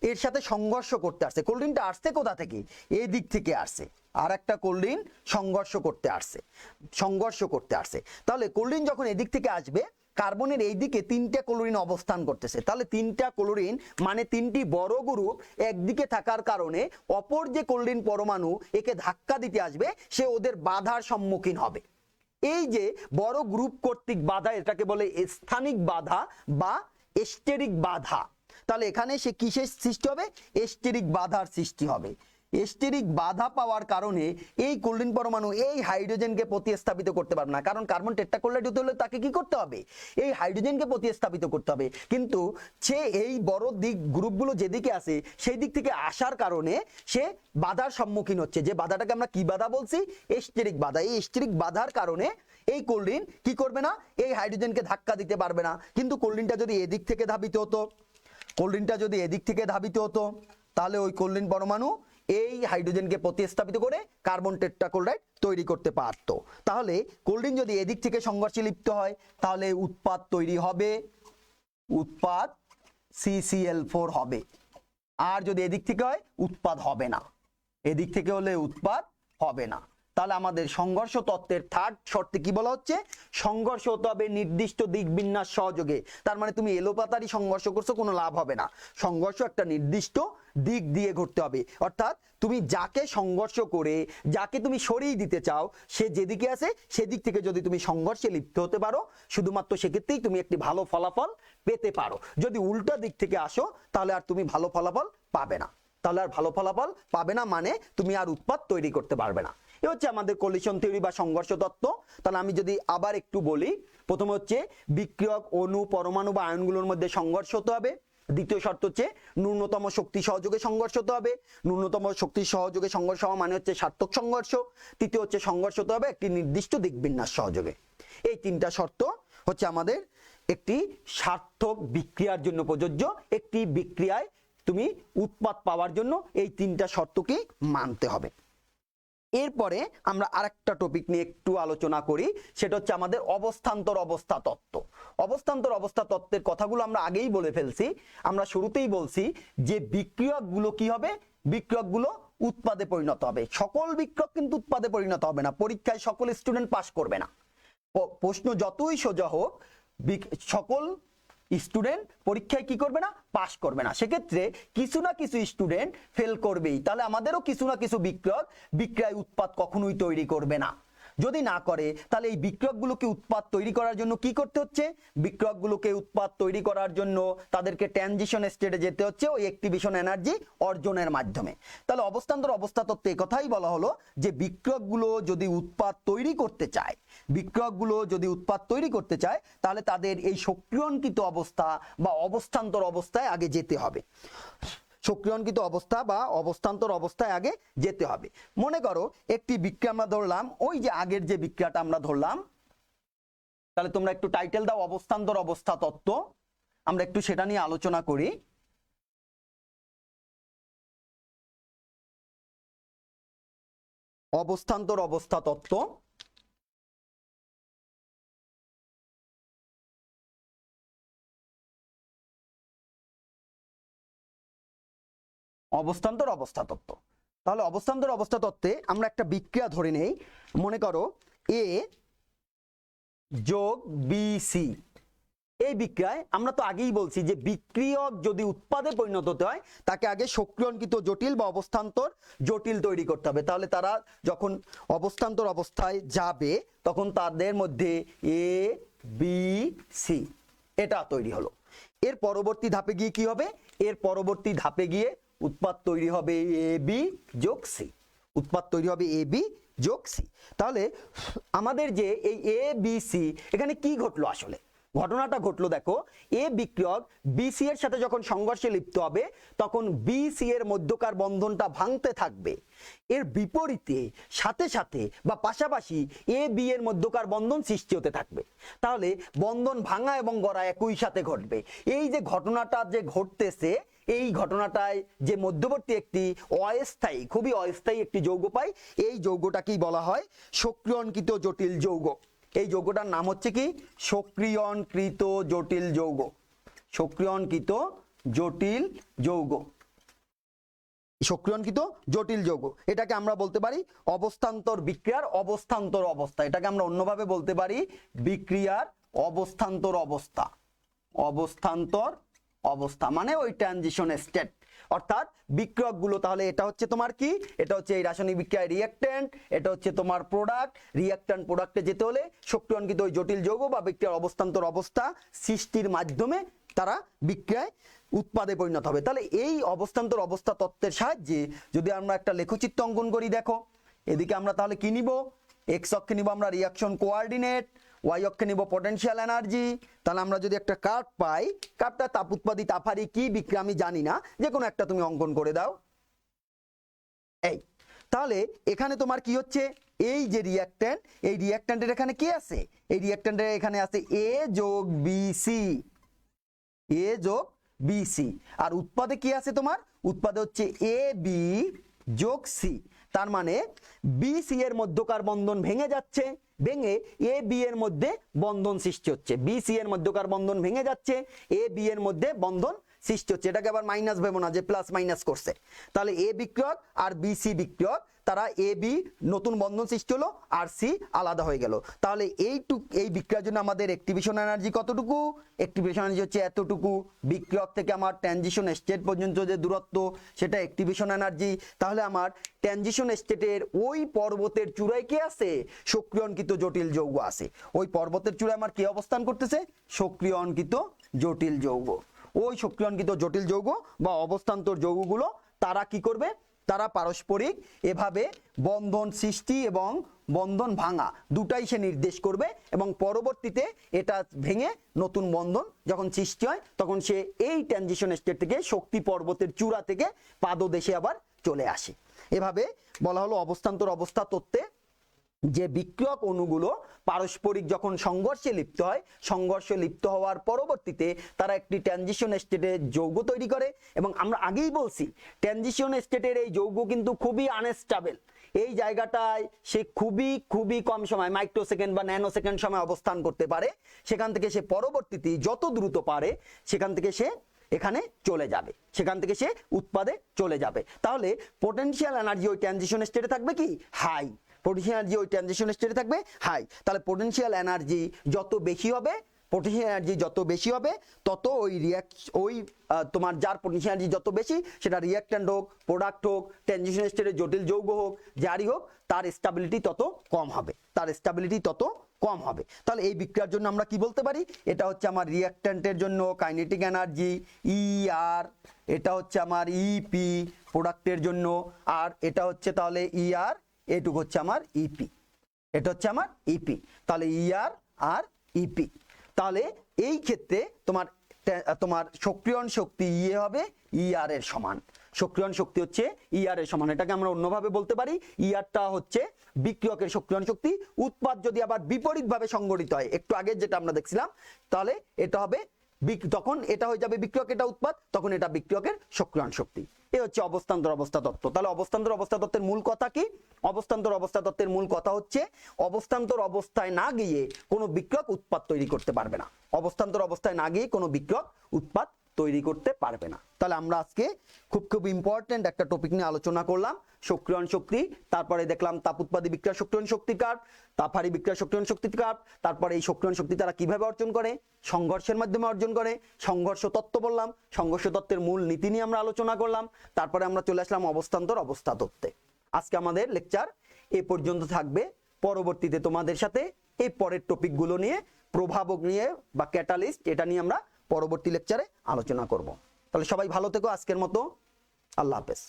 এর সাথে সংঘর্ষ করতে আসছে। ক্লোরিনটা আসছে কোথা থেকে? এই দিক থেকে আসছে। আর একটা ক্লোরিন সংঘর্ষ করতে আসছে, সংঘর্ষ করতে আসছে। তাহলে ক্লোরিন যখন এদিক থেকে আসবে, কার্বনের এই দিকে তিনটা ক্লোরিন অবস্থান করতেছে। তাহলে তিনটা ক্লোরিন মানে তিনটি বড় গ্রুপ একদিকে থাকার কারণে অপর যে ক্লোরিন পরমাণু একে ধাক্কা দিতে আসবে, সে ওদের বাধার সম্মুখীন হবে। এই যে বড় গ্রুপ কর্তৃক বাধা, এটাকে বলে স্থানিক বাধা বা স্টেরিক বাধা। তাহলে এখানে সে কিসের সৃষ্টি হবে? স্টেরিক বাধার সৃষ্টি হবে। স্টেরিক বাধা পাওয়ার কারণে এই ক্লোরিন পরমাণু এই হাইড্রোজেনকে প্রতিস্থাপিত করতে পারবে না, কারণ কার্বন টেট্রাক্লোরাইড হতে হলে তাকে কি করতে হবে? এই হাইড্রোজেনকে প্রতিস্থাপিত করতে হবে। কিন্তু সে এই বড় দিক গ্রুপগুলো যেদিকে আসে সেই দিক থেকে আসার কারণে সে বাধার সম্মুখীন হচ্ছে। যে বাধাটাকে আমরা কি বাধা বলছি? স্টেরিক বাধা। এই স্টেরিক বাধার কারণে এই ক্লোরিন কি করবে না? এই হাইড্রোজেনকে ধাক্কা দিতে পারবে না। কিন্তু ক্লোরিনটা যদি এদিক থেকে ধাবিত হতো, ক্লোরিনটা যদি এদিক থেকে ধাবিত হতো, তাহলে ওই ক্লোরিন পরমাণু এই হাইড্রোজেনকে প্রতিস্থাপিত করে কার্বন টেট্রাক্লোরাইড তৈরি করতে পারত। তাহলে ক্লোরিন যদি এদিক থেকে সংঘর্ষে লিপ্ত হয় তাহলে উৎপাদ তৈরি হবে, উৎপাদ CCl4 হবে। আর যদি এদিক থেকে হয় উৎপাদ হবে না, এদিক থেকে হলে উৎপাদ হবে না। তাহলে আমাদের সংঘর্ষ তত্ত্বের থার্ড শর্তে কি বলা হচ্ছে? সংঘর্ষ হতে হবে নির্দিষ্ট দিক বিন্যাস সহযোগে। তার মানে তুমি এলোপাতারি সংঘর্ষ করছো, কোনো লাভ হবে না। সংঘর্ষ একটা নির্দিষ্ট দিক দিয়ে ঘটতে হবে। অর্থাৎ তুমি যাকে সংঘর্ষ করে যাকে তুমি সরিয়ে দিতে চাও, সে যেদিকে আছে সেদিক থেকে যদি তুমি সংঘর্ষে লিপ্ত হতে পারো, শুধুমাত্র সেক্ষেত্রেই তুমি একটি ভালো ফলাফল পেতে পারো। যদি উল্টা দিক থেকে আসো তাহলে আর তুমি ভালো ফলাফল পাবে না। তাহলে আর ভালো ফলাফল পাবে না, মানে তুমি আর উৎপাদ তৈরি করতে পারবে না। এ হচ্ছে আমাদের কোলিশন থিওরি বা সংঘর্ষ তত্ত্ব। তাহলে আমি যদি আবার একটু বলি, প্রথমে হচ্ছে বিক্রিয়ক অণু পরমাণু বা আয়নগুলোর মধ্যে সংঘর্ষ হতে হবে। দ্বিতীয় শর্ত হচ্ছে ন্যূনতম শক্তি সহযোগে সংঘর্ষ হতে হবে। ন্যূনতম শক্তি সহযোগে সংঘর্ষ হওয়া মানে হচ্ছে সার্থক সংঘর্ষ। তৃতীয় হচ্ছে সংঘর্ষ হতে হবে একটি নির্দিষ্ট দিকবিন্যাস সহযোগে। এই তিনটা শর্ত হচ্ছে আমাদের একটি সার্থক বিক্রিয়ার জন্য প্রযোজ্য। একটি বিক্রিয়ায় তুমি উৎপাদ পাওয়ার জন্য এই তিনটা শর্তকে মানতে হবে। এরপরে আমরা আরেকটা টপিক নিয়ে একটু আলোচনা করি, সেটা হচ্ছে আমাদের অবস্থান্তর অবস্থা তত্ত্ব। অবস্থান্তর অবস্থা তত্ত্বের কথাগুলো আমরা আগেই বলে ফেলছি। আমরা শুরুতেই বলছি যে বিক্রিয়কগুলো কি হবে, বিক্রিয়কগুলো উৎপাদে পরিণত হবে। সকল বিক্রিয়ক কিন্তু উৎপাদে পরিণত হবে না, পরীক্ষায় সকল স্টুডেন্ট পাস করবে না। প্রশ্ন যতই সোজা হোক, সকল স্টুডেন্ট পরীক্ষায় কি করবে না, পাস করবে না। সেক্ষেত্রে কিছু না কিছু স্টুডেন্ট ফেল করবেই। তাহলে আমাদেরও কিছু না কিছু বিক্রিয়ক বিক্রিয়ায় উৎপাদ কখনোই তৈরি করবে না। যদি না করে তাহলে এই বিক্রিয়কগুলোকে উৎপাদ তৈরি করার জন্য কি করতে হচ্ছে, বিক্রিয়কগুলোকে উৎপাদ তৈরি করার জন্য তাদেরকে ট্রানজিশন স্টেটে যেতে হচ্ছে ওই অ্যাক্টিভেশন এনার্জি অর্জনের মাধ্যমে। তাহলে অবস্থান্তর অবস্থা তত্ত্বে এই কথাই বলা হলো যে বিক্রিয়কগুলো যদি উৎপাদ তৈরি করতে চায়, বিক্রিয়কগুলো যদি উৎপাদ তৈরি করতে চায় তাহলে তাদের এই সক্রিয়ণকৃত অবস্থা বা অবস্থান্তর অবস্থায় আগে যেতে হবে। সক্রিয়ণকৃত অবস্থা বা অবস্থান্তর অবস্থায় আগে যেতে হবে। মনে করো একটি বিক্রিয়া আমরা ধরলাম, ওই যে আগের যে বিক্রিয়াটা আমরা ধরলাম, তাহলে তোমরা একটু টাইটেল দাও অবস্থান্তর অবস্থা তত্ত্ব। আমরা একটু সেটা নিয়ে আলোচনা করি। অবস্থান্তর অবস্থা তত্ত্ব। অবস্থান্তর অবস্থা তত্ত্ব। তাহলে অবস্থান্তর অবস্থা তত্ত্বে আমরা একটা বিক্রিয়া ধরে নেই। মনে করো এ যোগ বি সি। এই বিক্রিয়ায় আমরা তো আগেই বলছি যে বিক্রিয়ক যদি উৎপাদে পরিণত হতে হয় তাকে আগে সক্রিয়ণকৃত জটিল বা অবস্থান্তর জটিল তৈরি করতে হবে। তাহলে তারা যখন অবস্থান্তর অবস্থায় যাবে তখন তাদের মধ্যে এ বি সি এটা তৈরি হলো। এর পরবর্তী ধাপে গিয়ে কি হবে, এর পরবর্তী ধাপে গিয়ে উৎপাদ তৈরি হবে এ বি যোগ সি। উৎপাদ তৈরি হবে এ বি যোগ সি। তাহলে আমাদের যে এই এ বি সি এখানে কি ঘটলো, আসলে ঘটনাটা ঘটলো দেখো, এ বিক্রিয়ক বিসি এর সাথে যখন সংঘর্ষে লিপ্ত হবে তখন বিসি এর মধ্যকার বন্ধনটা ভাঙতে থাকবে। এর বিপরীতে সাথে সাথে বা পাশাপাশি এ বি এর মধ্যকার বন্ধন সৃষ্টি হতে থাকবে। তাহলে বন্ধন ভাঙা এবং গড়া একই সাথে ঘটবে। এই যে ঘটনাটা যে ঘটতেছে, এই ঘটনাটায় যে মধ্যবর্তী একটি অস্থায়ী, খুবই অস্থায়ী একটি যৌগ পাই, এই যৌগটাকেই বলা হয় সক্রিয়ণকৃত জটিল যৌগ। এই যৌগটার নাম হচ্ছে কি, সক্রিয়ণকৃত জটিল যৌগ। সক্রিয়ণকৃত জটিল যৌগ, সক্রিয়ণকৃত জটিল যৌগ। এটাকে আমরা বলতে পারি অবস্থান্তর বিক্রিয়ার অবস্থান্তর অবস্থা। এটাকে আমরা অন্যভাবে বলতে পারি বিক্রিয়ার অবস্থান্তর অবস্থা। অবস্থান্তর অবস্থা মানে ওই ট্রানজিশন স্টেট। অর্থাৎ বিক্রিয়কগুলো, তাহলে এটা হচ্ছে তোমার কি, এটা হচ্ছে এই রাসায়নিক বিক্রিয়ায় রিঅ্যাকট্যান্ট, এটা হচ্ছে তোমার প্রোডাক্ট। রিঅ্যাকট্যান্ট প্রোডাক্টে যেতে হলে সক্রিয়ণকৃত ওই জটিল যৌগ বা বিক্রিয়ার অবস্থান্তর অবস্থা সৃষ্টির মাধ্যমে তারা বিক্রিয়ায় উৎপাদে পরিণত হবে। তাহলে এই অবস্থান্তর অবস্থা তত্ত্বের সাহায্যে যদি আমরা একটা লেখচিত্র অঙ্কন করি, দেখো এদিকে আমরা তাহলে কি নিব, এক্স অক্ষে নিব আমরা রিঅ্যাকশন কোঅর্ডিনেট, ওয়াই অক্ষে নিব পটেনশিয়াল এনার্জি। তাহলে আমরা যদি একটা কার্ভ পাই, কার্ভটা তাপ উৎপাদী তাপহারী কি বিক্রিয়া আমি জানি না, যে কোনো একটা তুমি অঙ্কন করে দাও। এই তাহলে এখানে তোমার কি হচ্ছে, এই যে রিঅ্যাকট্যান্ট, এই রিঅ্যাকট্যান্টের এখানে কি আছে, এই রিঅ্যাকট্যান্টের এখানে আছে এ যোগ বিসি, এ যোগ বিসি। আর উৎপাদে কি আছে তোমার, উৎপাদে হচ্ছে এ বি যোগ সি। তার মানে বি সি এর মধ্যকার বন্ধন ভেঙে যাচ্ছে, ভেঙে এ বি এর মধ্যে বন্ধন সৃষ্টি হচ্ছে। বি সি এর মধ্যকার বন্ধন ভেঙে যাচ্ছে, এ বি এর মধ্যে বন্ধন সৃষ্টি হচ্ছে। এটাকে আবার মাইনাস ভেবো না যে প্লাস মাইনাস করছে। তাহলে এ বিক্রিয়ক আর বি সি বিক্রিয়ক, তারা এ বি নতুন বন্ধন সৃষ্টি হলো আর সি আলাদা হয়ে গেল। তাহলে এই বিক্রিয়ার জন্য আমাদের অ্যাক্টিভেশন এনার্জি কতটুকু, অ্যাক্টিভেশন এনার্জি হচ্ছে এতটুকু। বিক্রিয়ক থেকে আমার ট্রানজিশন স্টেট পর্যন্ত যে দূরত্ব সেটা অ্যাক্টিভেশন এনার্জি। তাহলে আমার ট্রানজিশন স্টেটের ওই পর্বতের চূড়ায় কি আছে, সক্রিয়ণকৃত জটিল যৌগ আছে। ওই পর্বতের চূড়ায় আমার কি অবস্থান করতেছে, সক্রিয়ণকৃত জটিল যৌগ। ওই সক্রিয়ণকৃত জটিল যৌগ বা অবস্থান্তর যৌগগুলো তারা কি করবে, তারা পারস্পরিক এভাবে বন্ধন সৃষ্টি এবং বন্ধন ভাঙা দুটাই সে নির্দেশ করবে, এবং পরবর্তীতে এটা ভেঙে নতুন বন্ধন যখন সৃষ্টি হয় তখন সে এই ট্রানজিশন স্টেট থেকে শক্তি পর্বতের চূড়া থেকে পাদদেশে আবার চলে আসে। এভাবে বলা হলো অবস্থান্তর অবস্থা তত্ত্বে যে বিক্রিয়ক অণুগুলো পারস্পরিক যখন সংঘর্ষে লিপ্ত হয়, সংঘর্ষে লিপ্ত হওয়ার পরবর্তীতে তারা একটি ট্রানজিশন স্টেটে যৌগ তৈরি করে। এবং আমরা আগেই বলছি ট্রানজিশন স্টেটের এই যৌগ কিন্তু খুবই আনস্টেবল, এই জায়গাটায় সে খুবই কম সময় মাইক্রোসেকেন্ড বা ন্যানো সেকেন্ড সময় অবস্থান করতে পারে, সেখান থেকে সে পরবর্তীতে যত দ্রুত পারে সেখান থেকে সে এখানে চলে যাবে, সেখান থেকে সে উৎপাদে চলে যাবে। তাহলে পোটেনশিয়াল এনার্জি ওই ট্রানজিশন স্টেটে থাকবে কি হাই, পোটেনশিয়াল এনার্জি ওই ট্রানজিশন স্টেটে থাকবে হাই। তাহলে পোটেনশিয়াল এনার্জি যত বেশি হবে, পোটেনশিয়াল এনার্জি যত বেশি হবে তত ওই তোমার যার পোটেনশিয়াল এনার্জি যত বেশি সেটা রিঅ্যাক্ট্যান্ট হোক, প্রোডাক্ট হোক, ট্রানজিশন স্টেটের জটিল যৌগ হোক, যারই হোক, তার স্টেবিলিটি তত কম হবে, তার স্টেবিলিটি তত কম হবে। তাহলে এই বিক্রিয়ার জন্য আমরা কি বলতে পারি, এটা হচ্ছে আমার রিঅ্যাক্ট্যান্টের জন্য কাইনেটিক এনার্জি ER, এটা হচ্ছে আমার EP প্রোডাক্টের জন্য, আর এটা হচ্ছে তাহলে ER, এটুকু হচ্ছে আমার EP, এটা হচ্ছে আমার EP। তাহলে ER আর EP, তাহলে এই ক্ষেত্রে তোমার সক্রিয়ণ শক্তি ইয়ে হবে ER এর সমান, সক্রিয়ণ শক্তি হচ্ছে ER এর সমান। এটাকে আমরা অন্যভাবে বলতে পারি, ERটা হচ্ছে বিক্রিয়কের সক্রিয়ণ শক্তি, উৎপাদ যদি আবার বিপরীতভাবে সংঘটিত হয়, একটু আগে যেটা আমরা দেখছিলাম, তাহলে এটা হবে তখন এটা হয়ে যাবে বিক্রিয়ক, এটা উৎপাদ, তখন এটা বিক্রিয়কের সক্রিয়ণ শক্তি। এই হচ্ছে অবস্থান্তর অবস্থা তত্ত্ব। তাহলে অবস্থান্তর অবস্থা তত্ত্বের মূল কথা কি, অবস্থান্তর অবস্থা তত্ত্বের মূল কথা হচ্ছে অবস্থান্তর অবস্থায় না গিয়ে কোনো বিক্রিয়ক উৎপাদ তৈরি করতে পারবে না, অবস্থান্তর অবস্থায় না গিয়ে কোনো বিক্রিয়ক উৎপাদ তৈরি করতে পারবে না। তাহলে আমরা আজকে খুব ইম্পর্টেন্ট একটা টপিক নিয়ে আলোচনা করলাম, সক্রিয়ণ শক্তি, তারপরে দেখলাম তাপ উৎপাদী বিক্রিয়া সক্রিয়ণ শক্তি কার্ভ, তাপহারী বিক্রিয়া সক্রিয়ণ শক্তি কার্ভ, তারপরে এই সক্রিয়ণ শক্তি তারা কিভাবে অর্জন করে, সংঘর্ষের মাধ্যমে অর্জন করে, সংঘর্ষ তত্ত্ব বললাম, সংঘর্ষ তত্ত্বের মূল নীতি নিয়ে আমরা আলোচনা করলাম, তারপরে আমরা চলে আসলাম অবস্থান্তর অবস্থা তত্ত্বে। আজকে আমাদের লেকচার এ পর্যন্ত থাকবে, পরবর্তীতে তোমাদের সাথে এই পরের টপিকগুলো নিয়ে, প্রভাবক নিয়ে বা ক্যাটালিস্ট, এটা নিয়ে আমরা পরবর্তী লেকচারে আলোচনা করব। তাহলে সবাই ভালো থেকো, আজকের মতো আল্লাহ হাফেজ।